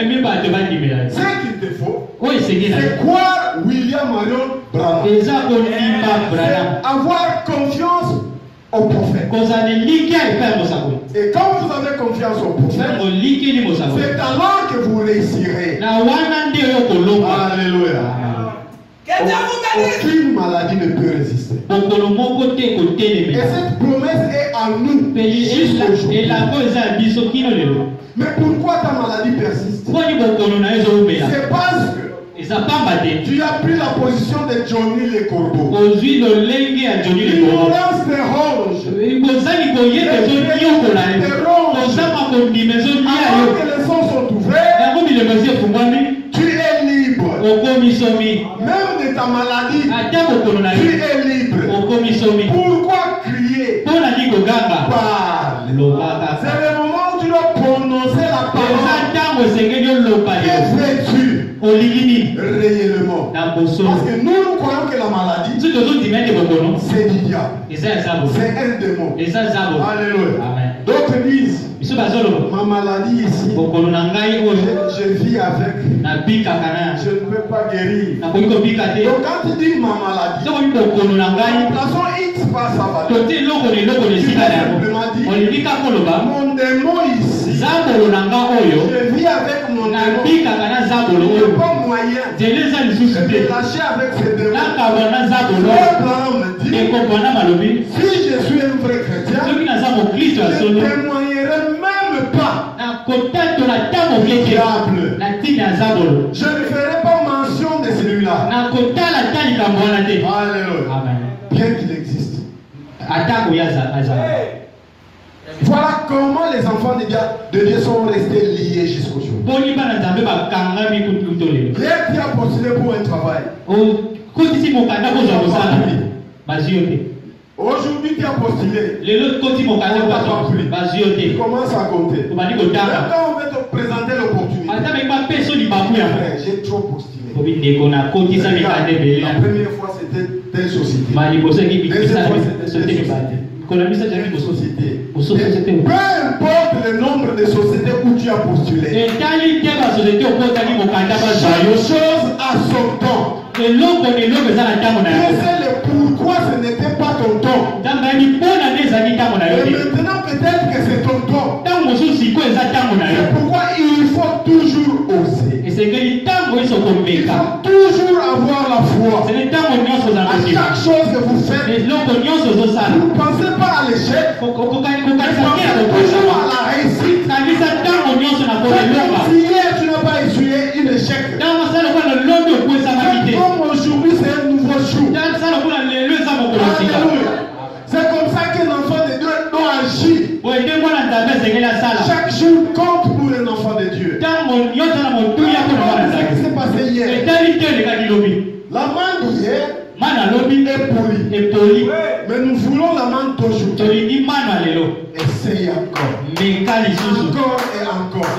ce qu'il te faut, c'est croire William Marion Branham. C'est avoir confiance au prophète. Et quand vous avez confiance au prophète, c'est alors que vous réussirez. Alléluia. Aucune maladie ne peut résister. Et cette promesse est en nous jusqu'aujourd'hui. Mais pourquoi ta maladie persiste? C'est parce que tu as pris la position de Johnny le corbeau. L'ignorance des ronges. Alors que les sons sont ouverts, tu es libre. Même de ta maladie, tu es libre. Pourquoi crier? Parle. C'est le moment où tu dois prononcer la parole. Qu'est-ce réellement? Parce que nous croyons que la maladie, c'est du diable. C'est un démon. Alléluia. D'autres disent, ma maladie ici, je vis avec. Je ne peux pas guérir. Donc quand tu dis ma maladie, remplaçons X par sa valeur. Tu peux simplement dire, mon démon ici, je vis avec mon démon. Il n'y a pas moyen de lâcher avec ce démon. Frère Branham dit, Si je suis un vrai chrétien, je ne témoignerai même pas diable. Je ne ferai pas mention de celui-là. Alléluia. Bien qu'il existe. Voilà comment les enfants de Dieu sont restés liés jusqu'au jour. Hier, tu as postulé pour un travail. Aujourd'hui, tu as postulé. Tu commences à compter. Même quand on veut te présenter l'opportunité, j'ai trop postulé. La première fois, c'était telle société. Deuxième fois, c'était telle société. Peu importe le nombre de sociétés où tu as postulé, chaque chose a son temps. Tu sais pourquoi ce n'était pas ton temps. Et maintenant peut-être que c'est ton temps. C'est pourquoi il faut toujours oser. Il faut toujours avoir la foi. À chaque chose que vous faites, vous ne pensez pas à l'échec, vous pensez toujours à la réussite. Si hier tu n'as pas essuyé un échec, comme aujourd'hui c'est un nouveau jour. C'est comme ça qu'un enfant de Dieu doit agir. Chaque jour compte pour un enfant de Dieu. Ce qui s'est passé hier, la main d'hier est polie. Mais nous voulons la main d'aujourd'hui. Essaye encore. Encore et encore.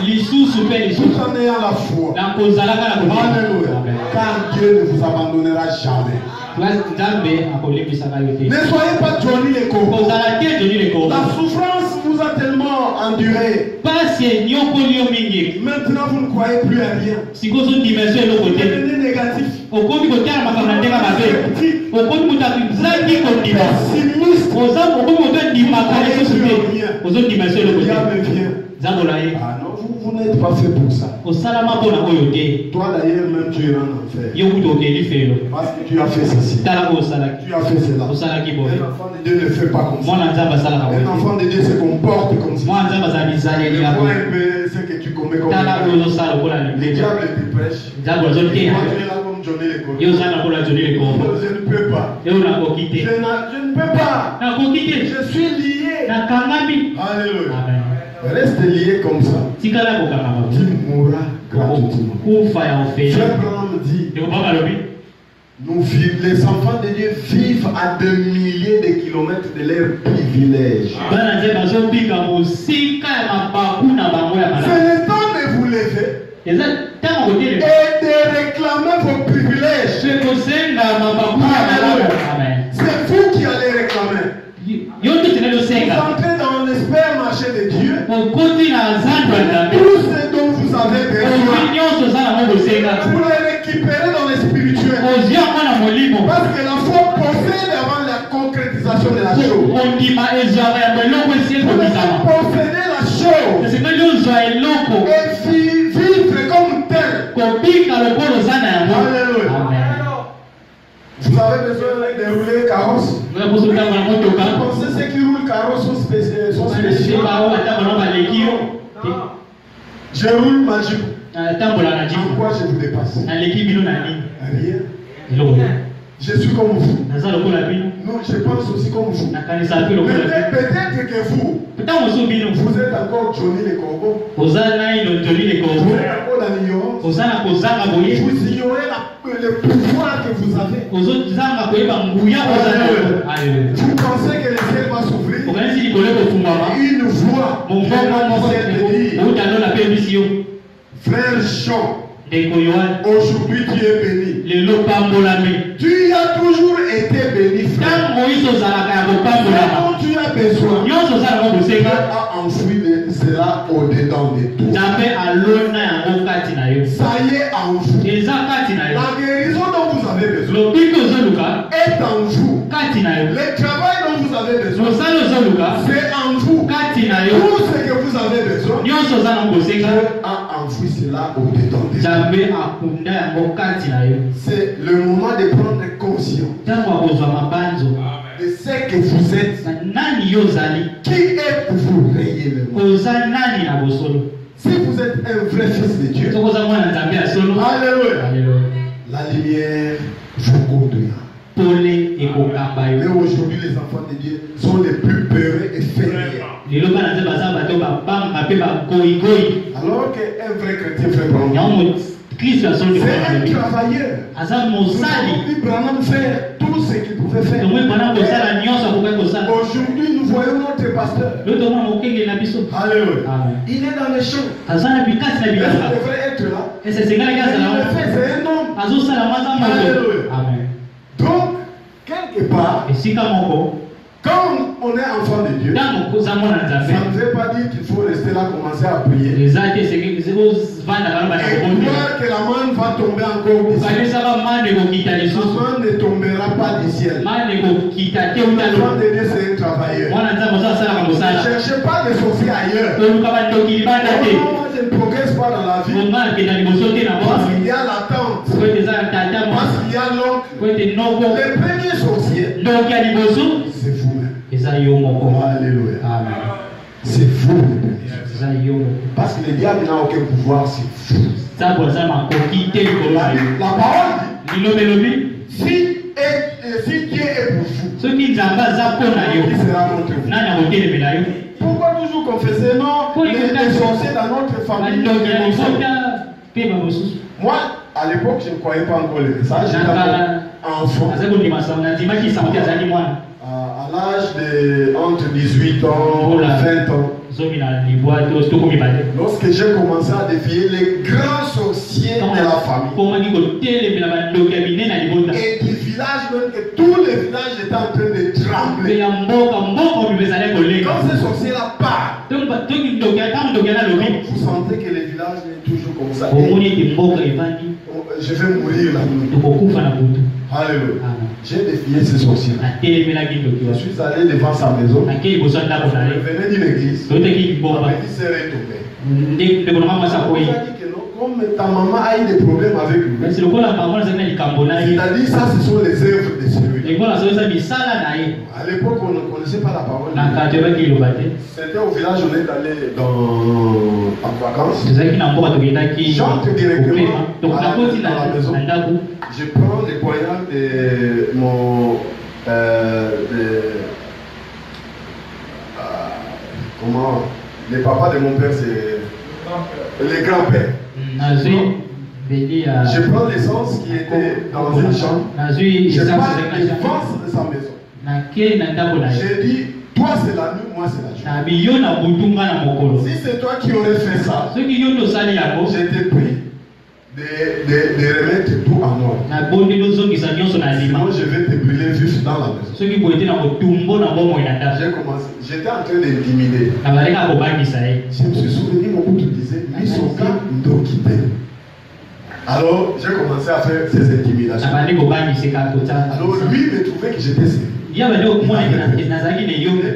Tout en ayant la foi. Alléluia. Car Dieu ne vous abandonnera jamais. Ne soyez pas Johnny Lekoko. La souffrance vous a tellement enduré. Maintenant vous ne croyez plus à rien. Vous devenez négatif. Pessimiste. Ah non, vous n'êtes pas fait pour ça. Toi d'ailleurs même tu es en enfer. Parce que tu as fait ceci. Tu as fait cela. Un enfant de Dieu ne fait pas comme ça. Un enfant de Dieu se comporte comme ça. Tu vois un peu ce que tu commets comme ça. Le diable te prêche. Tu es là comme Johnny Lekoko. Je ne peux pas. Je ne peux pas. Je suis lié. Alléluia. Reste lié comme ça. Tu mourras gratuitement. Frère Branham dit, les enfants de Dieu vivent à des milliers de kilomètres de leurs privilèges. C'est le temps de vous lever et de réclamer vos privilèges. C'est vous qui allez réclamer. Vous entrez dans l'espère marché de Dieu. Tout ce dont vous avez besoin, vous les récupérez dans le spirituel. Parce que la foi possède avant la concrétisation de la chose. Vous possédez la chose et vivre comme tel. Alléluia. Vous avez besoin de rouler carrosse. Vous pensez ceux qui roulent carrosse sont spéciaux. Je roule ma jupe. En quoi je vous dépasse? Rien. Je suis comme vous. Non, je pense aussi comme vous. Peut-être que vous êtes encore Johnny Lekoko. Vous êtes encore dans l'ignorance. Vous ignorez le pouvoir que vous avez. Vous pensez que le ciel va s'ouvrir. Une voix de dire, frère Jean, aujourd'hui tu es béni. Tu as toujours été béni, frère. Quand tu as besoin, Dieu a enfoui cela au-dedans de toi. Ça y est en vous. La guérison dont vous avez besoin est en vous. Le travail dont vous avez besoin, c'est en vous. Tout ce que vous avez besoin, Dieu a enfoui cela au-dedans de toi. C'est le moment de prendre conscience de ce que vous êtes. Qui êtes-vous réellement? Si vous êtes un vrai fils de Dieu, alléluia, la lumière vous conduira. Mais aujourd'hui, les enfants de Dieu sont les plus peureux et fainéants. Alors qu'un vrai chrétien fait prendre. C'est un travailleur. Aujourd'hui, Branham fait tout ce qu'il pouvait faire. Aujourd'hui, nous voyons notre pasteur. Alléluia. Il est dans les champs. Est-ce qu'il devrait être là? Il le fait, c'est un homme. Alléluia. Donc, quelque part, quand on est enfant de Dieu, ça ne veut pas dire qu'il faut rester là, commencer à prier. Et croire que la manne va tomber encore du ciel. La manne ne tombera pas du ciel. L'enfant de Dieu, c'est un travailleur. Ne cherchez pas de sorcier ailleurs. Moi, je ne progresse pas dans la vie. Parce qu'il y a la tante. Parce qu'il y a l'oncle. Les premiers sorciers, c'est vous-même. Alléluia. C'est vous. Parce que le diable n'a aucun pouvoir sur vous. La parole dit, si Dieu est pour vous, qui sera contre vous? Pourquoi toujours confesser? Non, les sorciers dans notre famille. Moi, à l'époque, je ne croyais pas encore les messages. J'étais enfant. À l'âge de entre 18 ans et 20 ans, lorsque j'ai commencé à défier les grands sorciers de la famille et du village, même que tous les villages étaient en train de trembler. Quand ces sorciers-là partent, vous sentez que le village est toujours comme ça. Je vais mourir là. Alléluia. J'ai défié ces sorciers. Je suis allé devant sa maison. Je venais d'une église. Ma petite sœur est tombée. Il a dit que non, comme ta maman a eu des problèmes avec lui. Il a dit ça, ce sont les œuvres de celui-là. À l'époque, on ne connaissait pas la parole. C'était au village, on est allé en vacances. J'entre directement dans la maison. Je prends les poignards de mon comment les papas de mon père, c'est les grands-pères. Je prends l'essence qui était dans une chambre. Je pars devant de sa maison. J'ai dit, toi c'est la nuit, moi c'est la journée. Si c'est toi qui aurais fait ça, j'étais pris de remettre tout en ordre. Sinon je vais te brûler juste dans la maison. J'ai commencé, j'étais en train d'intimider. Je me suis souvenu, mon bout disait, Misoka Ndokite. Alors j'ai commencé à faire ces intimidations. Alors lui me trouvait que j'étais sérieux. Il est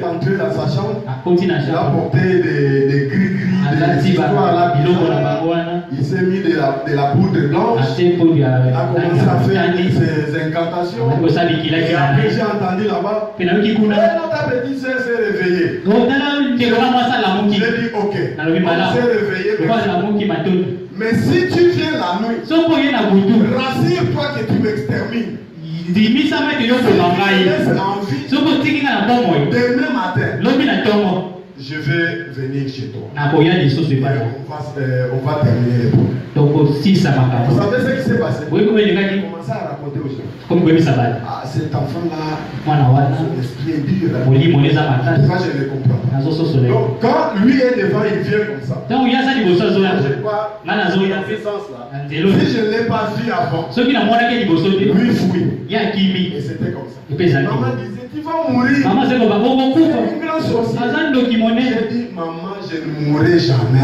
entré dans sa chambre, il a porté des gris-gris, des histoires là, il s'est mis de la poudre blanche, il a commencé à faire ses incantations, et après j'ai entendu là-bas, notre petite sœur s'est réveillée. J'ai dit ok, on s'est réveillé, mais si tu viens la nuit, rassure-toi que tu m'extermines. Demain matin, je vais venir chez toi. On va terminer les problèmes. Vous savez ce qui s'est passé? Il a commencé à raconter aux gens. Ah, cet enfant-là, son esprit est dur. Moi, je ne le comprends pas. Donc, quand lui est devant, il vient comme ça. Je sais pas, dans ce sens-là. Si je ne l'ai pas vu avant, lui fouille. Et c'était comme ça. Maman disait, tu vas mourir. C'est une grande sorcière. J'ai dit, maman, je ne mourrai jamais.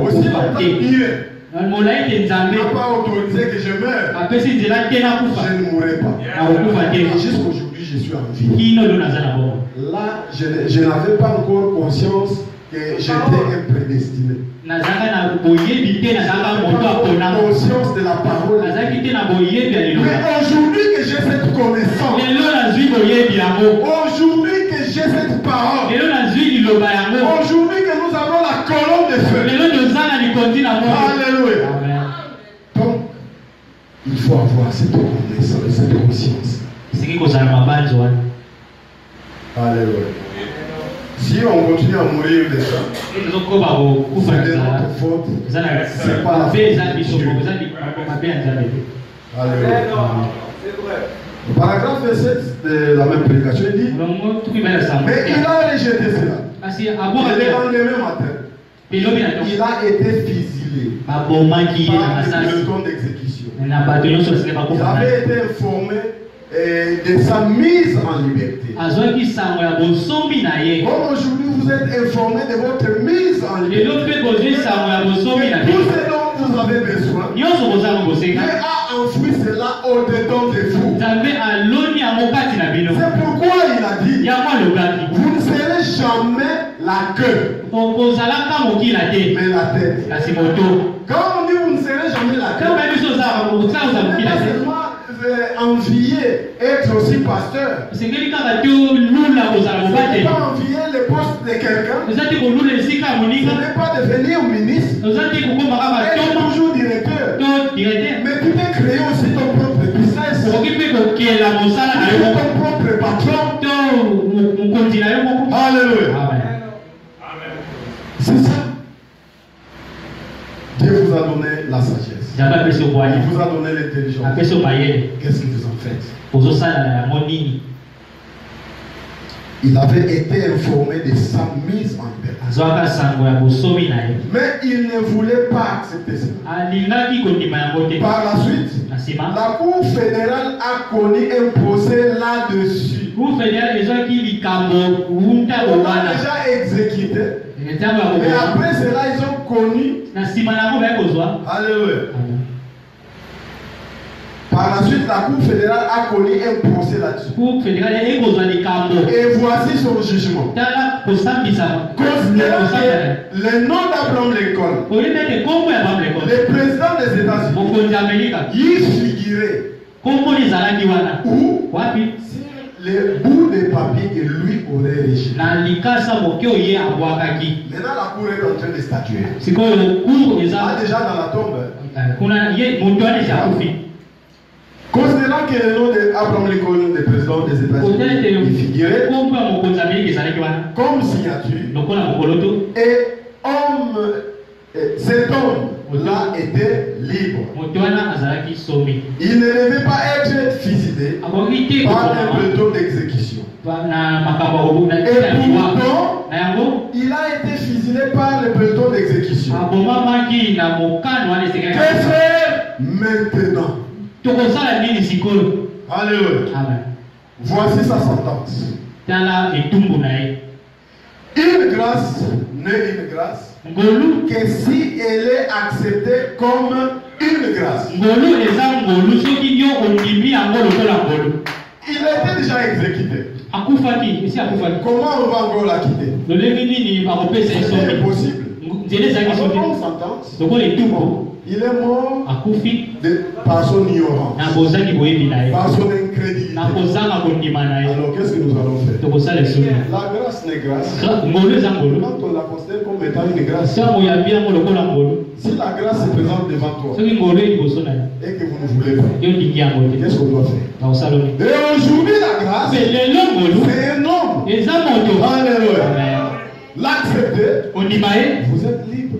Aussi longtemps qu'il n'a pas autorisé que je meure. Je ne mourrai pas. Jusqu'aujourd'hui, je suis en vie. Là, je n'avais pas encore conscience que j'étais un prédestiné. La Conscience de la parole. Mais aujourd'hui que j'ai cette connaissance, aujourd'hui que j'ai cette parole, aujourd'hui que nous avons la colonne de feu. Alléluia. Donc, il faut avoir cette connaissance, cette conscience. Alléluia. Si on continue à mourir de ça, c'est de notre faute. C'est pas la faute de Dieu. Alléluia. Le paragraphe 7 de la même prédication dit, mais il a rejeté cela. Et le lendemain matin, il a été fusillé par le peloton d'exécution. Il avait été informé de sa mise en liberté. Comme aujourd'hui vous êtes informé de votre mise en liberté. Tout ce dont vous avez besoin, Dieu a enfoui cela au-dedans de vous. C'est pourquoi il a dit, vous ne serez jamais la queue, mais la tête. Quand on dit vous ne serez jamais la queue, envier être aussi pasteur. Ce n'est pas envier le poste de quelqu'un. Ce n'est pas devenir ministre. Être toujours directeur. Mais tu peux créer aussi ton propre business. Ton propre patron. Alléluia. C'est ça. Dieu vous a donné la sagesse. Il vous a donné l'intelligence. Qu'est-ce que vous en faites? Il avait été informé de sa mise en liberté. Mais il ne voulait pas accepter cela. Par la suite, la Cour fédérale a connu un procès là-dessus. On l'a déjà exécuté. Et après cela, ils ont connu. Alléluia. Par la suite, la Cour fédérale a connu un procès là-dessus. Et voici son jugement. Considérant que le nom d'Abraham Lincoln, le président des États-Unis, y figurait. Où le bout de papier que lui aurait rejeté. Maintenant, la Cour est en train de statuer. Déjà dans la tombe. Considérant que le nom d'Abraham Lincoln, le président des États-Unis, y figurait comme signature, et cet homme-là était libre. Il ne devait pas être fusillé par un peloton d'exécution. Et pourtant, il a été fusillé par le peloton d'exécution. Que faire maintenant? Alléluia. Voici sa sentence. Une grâce n'est une grâce que si elle est acceptée comme une grâce. Il était déjà exécuté. Comment on va encore l'acquitter? C'est impossible. On sentence. Il est mort par son ignorance, par son incrédulité. Alors qu'est-ce que nous allons faire? La grâce n'est grâce. Quand on la considère comme étant une grâce, si la grâce se présente devant toi et que vous ne voulez pas, qu'est-ce qu'on doit faire? Et aujourd'hui la grâce, c'est un homme. Alléluia. L'accepter, vous êtes libre.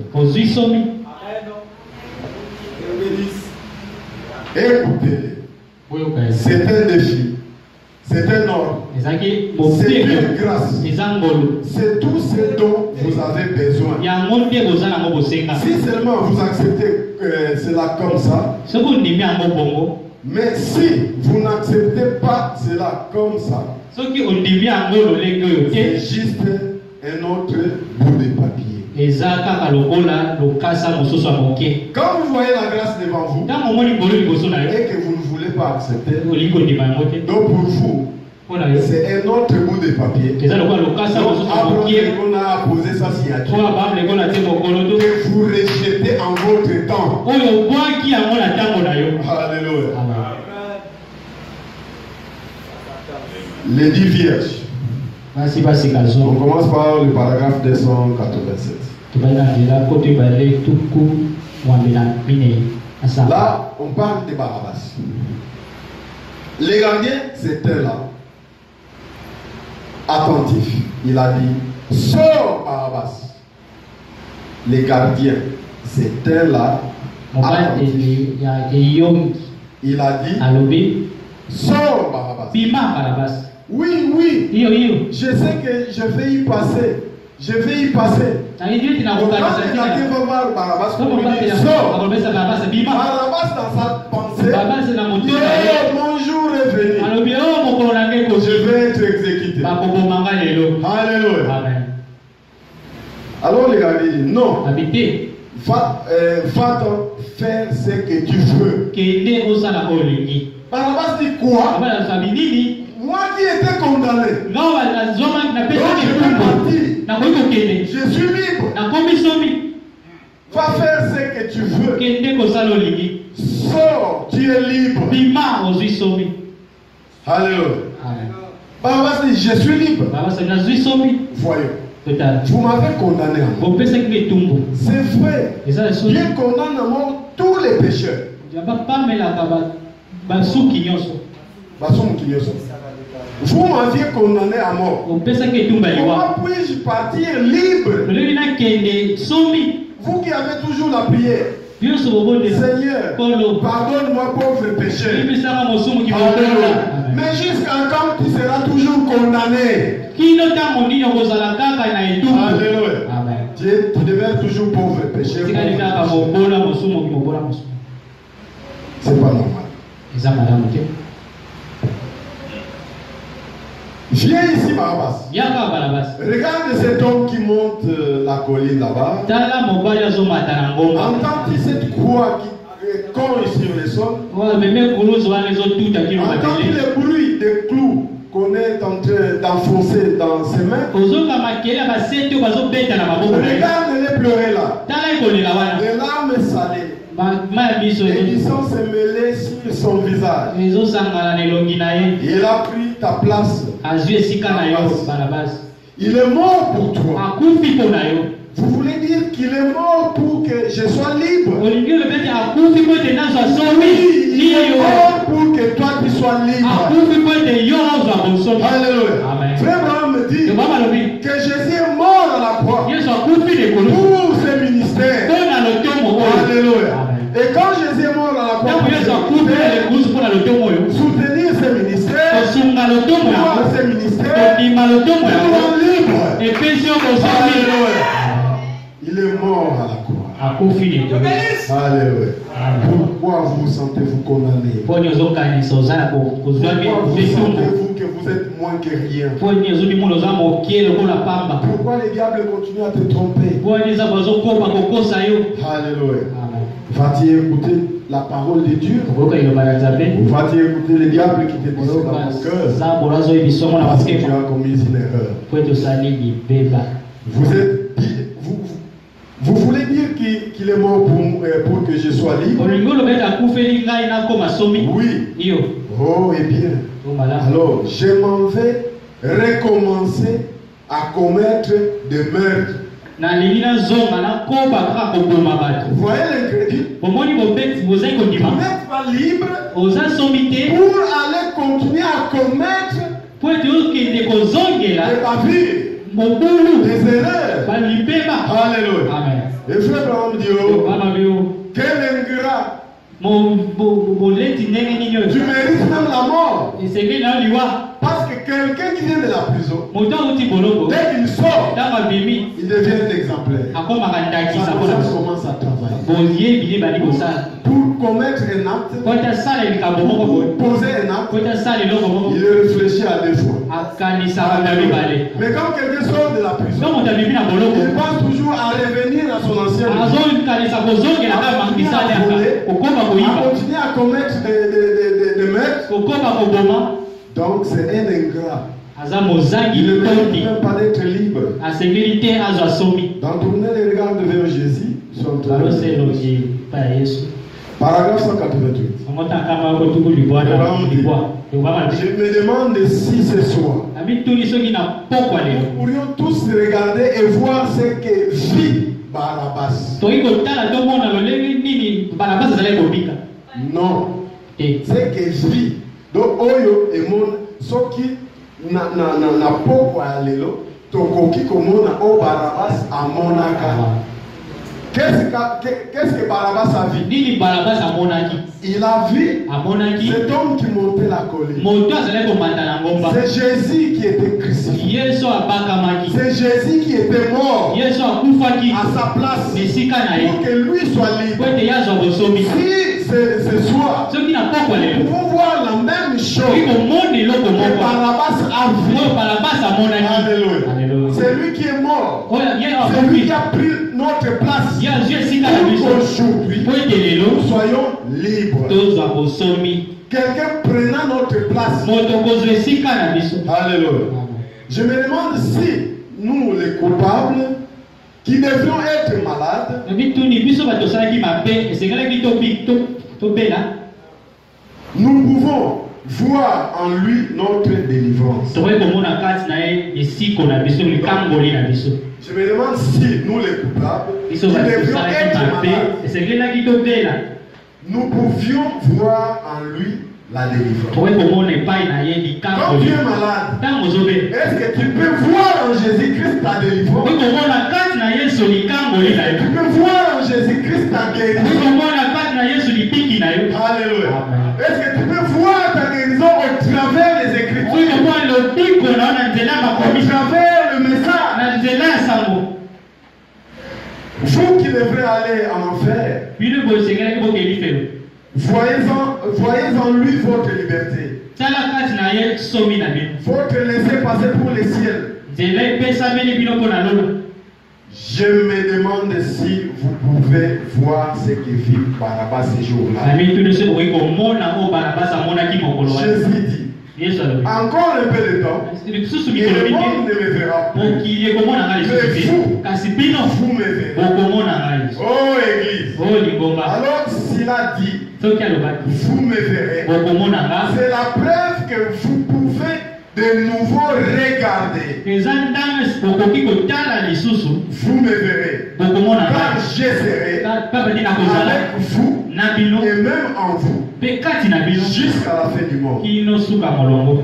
Écoutez-les. C'est un défi. C'est un ordre. C'est une grâce. C'est tout ce dont vous avez besoin. Si seulement vous acceptez cela comme ça. Mais si vous n'acceptez pas cela comme ça, c'est juste un autre bout de papier. Quand vous voyez la grâce devant vous et que vous ne voulez pas accepter, donc pour vous, C'est un autre bout de papier. Donc, après qu'on a posé sa signature, que vous rejetez en votre temps. Alléluia. Les 10 vierges. On commence par le paragraphe 287. Là, on parle de Barabbas. Les gardiens, c'était là. Attentif. Il a dit, sors Barabbas. Les gardiens, c'était là. Attentif. Il a dit, sors Barabbas. Oui, oui. Je sais que je vais y passer. Donc, quand il a dit va voir Barabbas, pour lui dire sors. Barabbas dans sa pensée, mon jour est venu. Je vais être exécuté. Alléluia. Alors les gars disent non. Va faire ce que tu veux. Barabbas dit quoi? Moi qui étais condamné. Donc je vais partir. Je suis libre. Va faire ce que tu veux. Sors, tu es libre. Alléluia. Barabbas dit, je suis libre. Voyons. Vous m'avez condamné à mort. C'est vrai. Dieu condamne à mort tous les pécheurs. Vous m'aviez condamné à mort. Comment puis-je partir libre? Vous qui avez toujours la prière. Seigneur, pardonne-moi pauvre pécheur. Mais jusqu'à quand tu seras toujours condamné? Alléluia. Tu deviens toujours pauvre pécheur. C'est pas normal. Viens ici, Barabbas. Regarde cet homme qui monte la colline là-bas. Entends-tu cette croix qui colle sur le sol? Entends-tu le bruit des clous qu'on est en train d'enfoncer dans ses mains? Regarde-les pleurer là. Les larmes salées. Et ils sont se mêlés sur son visage. Il a pris ta place. Il est mort pour toi. Vous voulez dire qu'il est mort pour que je sois libre? Oui, il est mort pour que toi tu sois libre. Alléluia. Frère Abraham me dit que Jésus est mort à la croix pour ce ministère. Alléluia. Et quand Jésus est mort à la croix pour soutenir ce ministère, pour ce ministère, pour libre. Alléluia. Il est mort à la croix. Alléluia. Pourquoi vous sentez-vous condamné? Pourquoi vous sentez-vous que vous êtes moins que rien? Pourquoi les diables continuent à te tromper? Alléluia. Vas-tu écouter la parole de Dieu? Vas-tu écouter les diables qui te disent dans ton cœur parce que tu as commis une erreur? Vous voulez dire qu'il est mort pour que je sois libre? Oui. Oh, eh bien. Alors, je m'en vais recommencer à commettre des meurtres. Vous voyez l'incrédule? Vous n'êtes pas libre pour aller continuer à commettre des bavures, des erreurs. Alléluia. Et frère Abraham dit, quel ingrat! Tu mérites même la mort. Parce que quelqu'un qui vient de la prison, dès qu'il sort, il devient exemplaire. Ça commence à travailler. Pour commettre un acte, pour poser un acte, il réfléchit à deux fois. Mais quand quelqu'un sort de la prison, il pense toujours à revenir à son ancien vie. À continuer à commettre des meurtres. Donc c'est un ingrat. Azamozangi Il ne mérite toti. même pas d'être libre. A sécurité azo asomi. Dans tourner les regards vers Jésus, nous sommes Balo tombés. se loji pa Yesu. Paragraphe 188. Amota kama ko tuku libwa na libwa. Yobama Je me demande si ce soir, Abi tuli soki na pokwa leo. nous pourrions tous regarder et voir ce que vit Barabbas. Toiko tala to mona lolenge nini Barabas azali kobika. Non. Te. Ce que vit. Donc, Oyo et mon, soki na pokwa lelo, tokoki komona o Barabbas a monaka. Qu'est-ce que Barabbas a vu? Nini Barabas amonaki? Il a vu Amonaki. cet homme qui montait la colline. Moto azali komanda na ngomba. C'est Jésus qui était crucifié. Yesu abakamaki. C'est Jésus qui était mort Yesu akufaki. à sa place Esika na ye. pour que lui soit libre. Po ete yazwa bosomi. Si ce soir, Soki na pokwa nous lelo. pouvons voir la même chose Toiko mona eloko que moko. Barabbas a vu. Oyo Barabas amonaki. Alléluia. Alléluia. C'est lui qui est mort. Oyo ye C'est lui akofi. qui a pris notre place. Ye azwi esika na Pour biso. qu'aujourd'hui, Po ete lelo nous soyons libres. tozwa bosomi. Quelqu'un prenant notre place. Moto kozwa esika na biso. Alléluia. Je me demande si nous, les coupables, qui devrions être malades, Bituni biso bato salaki mabe esengelaki tobela. nous pouvons voir en lui notre délivrance. Tokoki komona kati na ye esiko na biso likangoli na biso. Je me demande si nous, les coupables, qui Biso bato devrions salaki être mabe malades, esengelaki tobela. nous pouvions voir en lui la délivrance. Tokoki komona epai na ye Quand likangoli. tu es malade, Ntango ozobela est-ce que tu peux voir en Jésus-Christ ta délivrance? tokoki komona kati na Yesu likangoli na Tu yo. peux voir en Jésus-Christ ta Tokoki guérison. komona kati na Yesu lipiki na yo. Alléluia. Amen. Est-ce que tu peux voir ta guérison au travers des Tokoki Écritures, komona lobiko na yo na nzela au makomi travers le message? na nzela ya sango. Vous qui devrez aller en enfer, Bino boyo esengelaki bokeli felo. voyez en lui votre liberté. Tala kati na ye somi na bino. Votre laisser-passer pour le ciel. Nzela epesameli bino mpo na lolo. Je me demande si vous pouvez voir ce que vit Barabbas ces jours-là. Ami tuni soki okoki komona oyo Barabas amonaki mokolo wana. Jésus dit, Yesu alobi. encore un peu de temps, Lisusu et mikolo le mike monde ne me verra plus. mokili ekomona ngai lisusu te. Kasi bino Vous me verrez. bokomona ngai. Oh Église. Oyo lingomba. Alors s'il a dit, Soki alobaki vous me verrez, bokomona ngai. c'est la preuve que vous pouvez de nouveau regarder. Eza ndenge bokoki kotala lisusu Vous me verrez. bokomona Car ngai. je serai Papa ndi nakozala avec vous na bino et même en vous mpe kati na bino jusqu'à la fin du monde. kino suka molongo.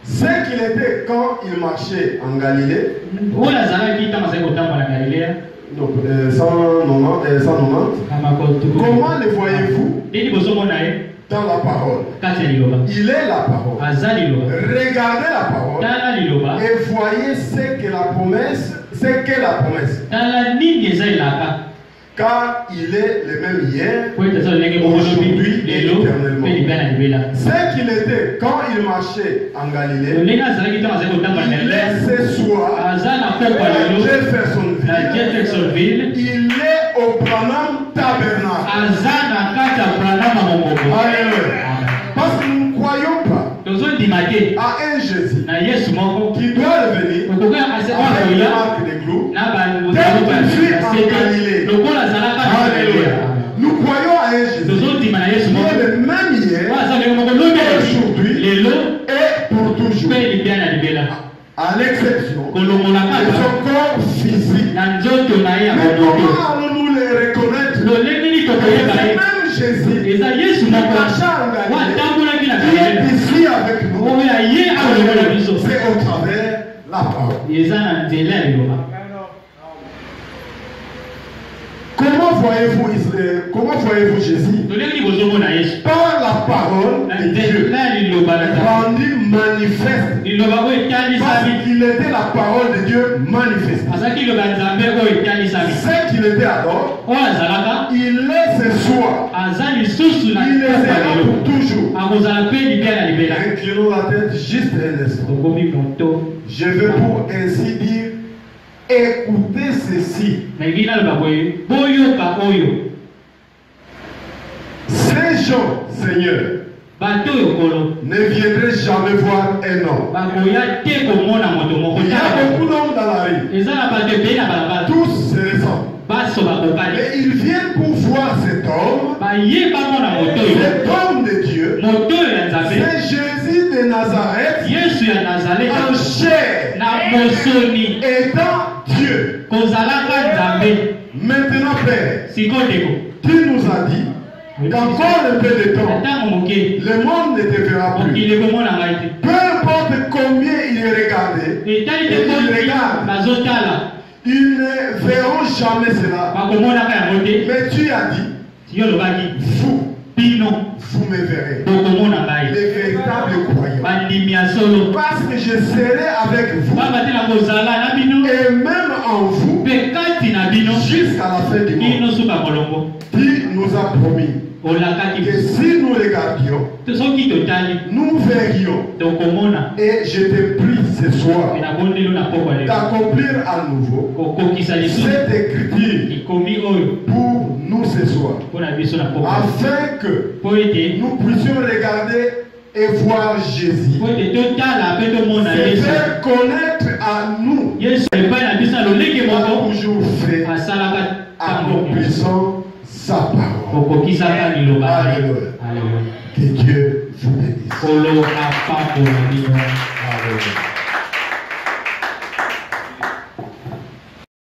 Ce qu'il était quand il marchait en Galilée, Oyo azalaki ntango azali kotambola na Galilea. donc 190, Kama kotuku. comment le voyez-vous Ndeni bozomona ye dans la parole? kati ya liloba. Il est la parole. Aza liloba. Regardez la parole Tala liloba. et voyez ce que la promesse, Tala nini eza elaka. car il est le même hier, Po ete aza lolenge aujourd'hui et lelo éternellement. mpe libela na libela. Ce qu'il était quand il marchait en Galilée, Lolenge azalaki ntango azali kotambola na il Galilea. est ce soir Aza na pokwa à lelo na Jeffersonville, Jeffersonville. il est au Branham Tabernacle. Aza na kati ya Branham Mongoko. Alléluia. Parce que nous ne croyons pas Tozondima te à un Jésus na Yesu moko. qui doit revenir Okoki avec une akoya marque de clous. na Galilée. lokola azalaka na Alléluia. Galilea. Nous croyons à un Jésus Tozondima na Yesu qui moko. est le même hier, Oyo aza lelo moko lobi aujourd'hui lelo et pour toujours. mpe libela na libela. À l'exception Kolongola de kaka son corps physique. na nzoto na ye ya Mais bomoto. comment allons-nous les reconnaître? Lolenge nini tokoyeba C'est ye. même Jésus Eza Yesu qui moko marcha en Galilée, watambolaki na qui Galilea. est ici avec nous. Oyo aye akolongola biso. C'est au travers la parole. Eza na nzela ya liloba. Comment voyez-vous Jésus? Tolenge nini bozomona Yesu. Par la parole Na de Dieu, nzela ya liloba na Nzambe. rendu manifeste. Liloba oyo etalisami. Parce qu'il était la parole de Dieu manifeste. Azalaki liloba ya Nzambe oyo etalisami. Ce qu'il était alors, Oyo azalaka il est ce soir. aza lisusu na Il le pokwa sera lelo. pour toujours. Akozala mpe libela na libela. Inclinons la tête juste un instant. Tokomi moto. Je veux pour ainsi dire écouter ceci. Nalingi naloba boye boyoka oyo. Ces gens, Seigneur, ne viendrait jamais voir un homme. Il y a beaucoup d'hommes dans la rue. Tous se ressemblent. Mais ils viennent pour voir cet homme. Cet homme de Dieu. C'est Jésus de Nazareth. En chair. Étant Dieu. Maintenant, Père, tu nous as dit qu'encore un peu de temps, le monde ne te verra plus. Peu importe combien il est regardé, ils ne verront jamais cela. Mais tu as dit, vous me verrez. Les véritables croyants. Parce que je serai avec vous. Et même en vous. Jusqu'à la fin du monde. Tu nous as promis que si nous regardions, nous verrions. Et je te prie ce soir d'accomplir à nouveau cette écriture pour nous ce soir, afin que nous puissions regarder et voir Jésus, se faire connaître à nous, a toujours fait, accomplissant sa parole. Alléluia. Que Dieu vous bénisse. Alléluia.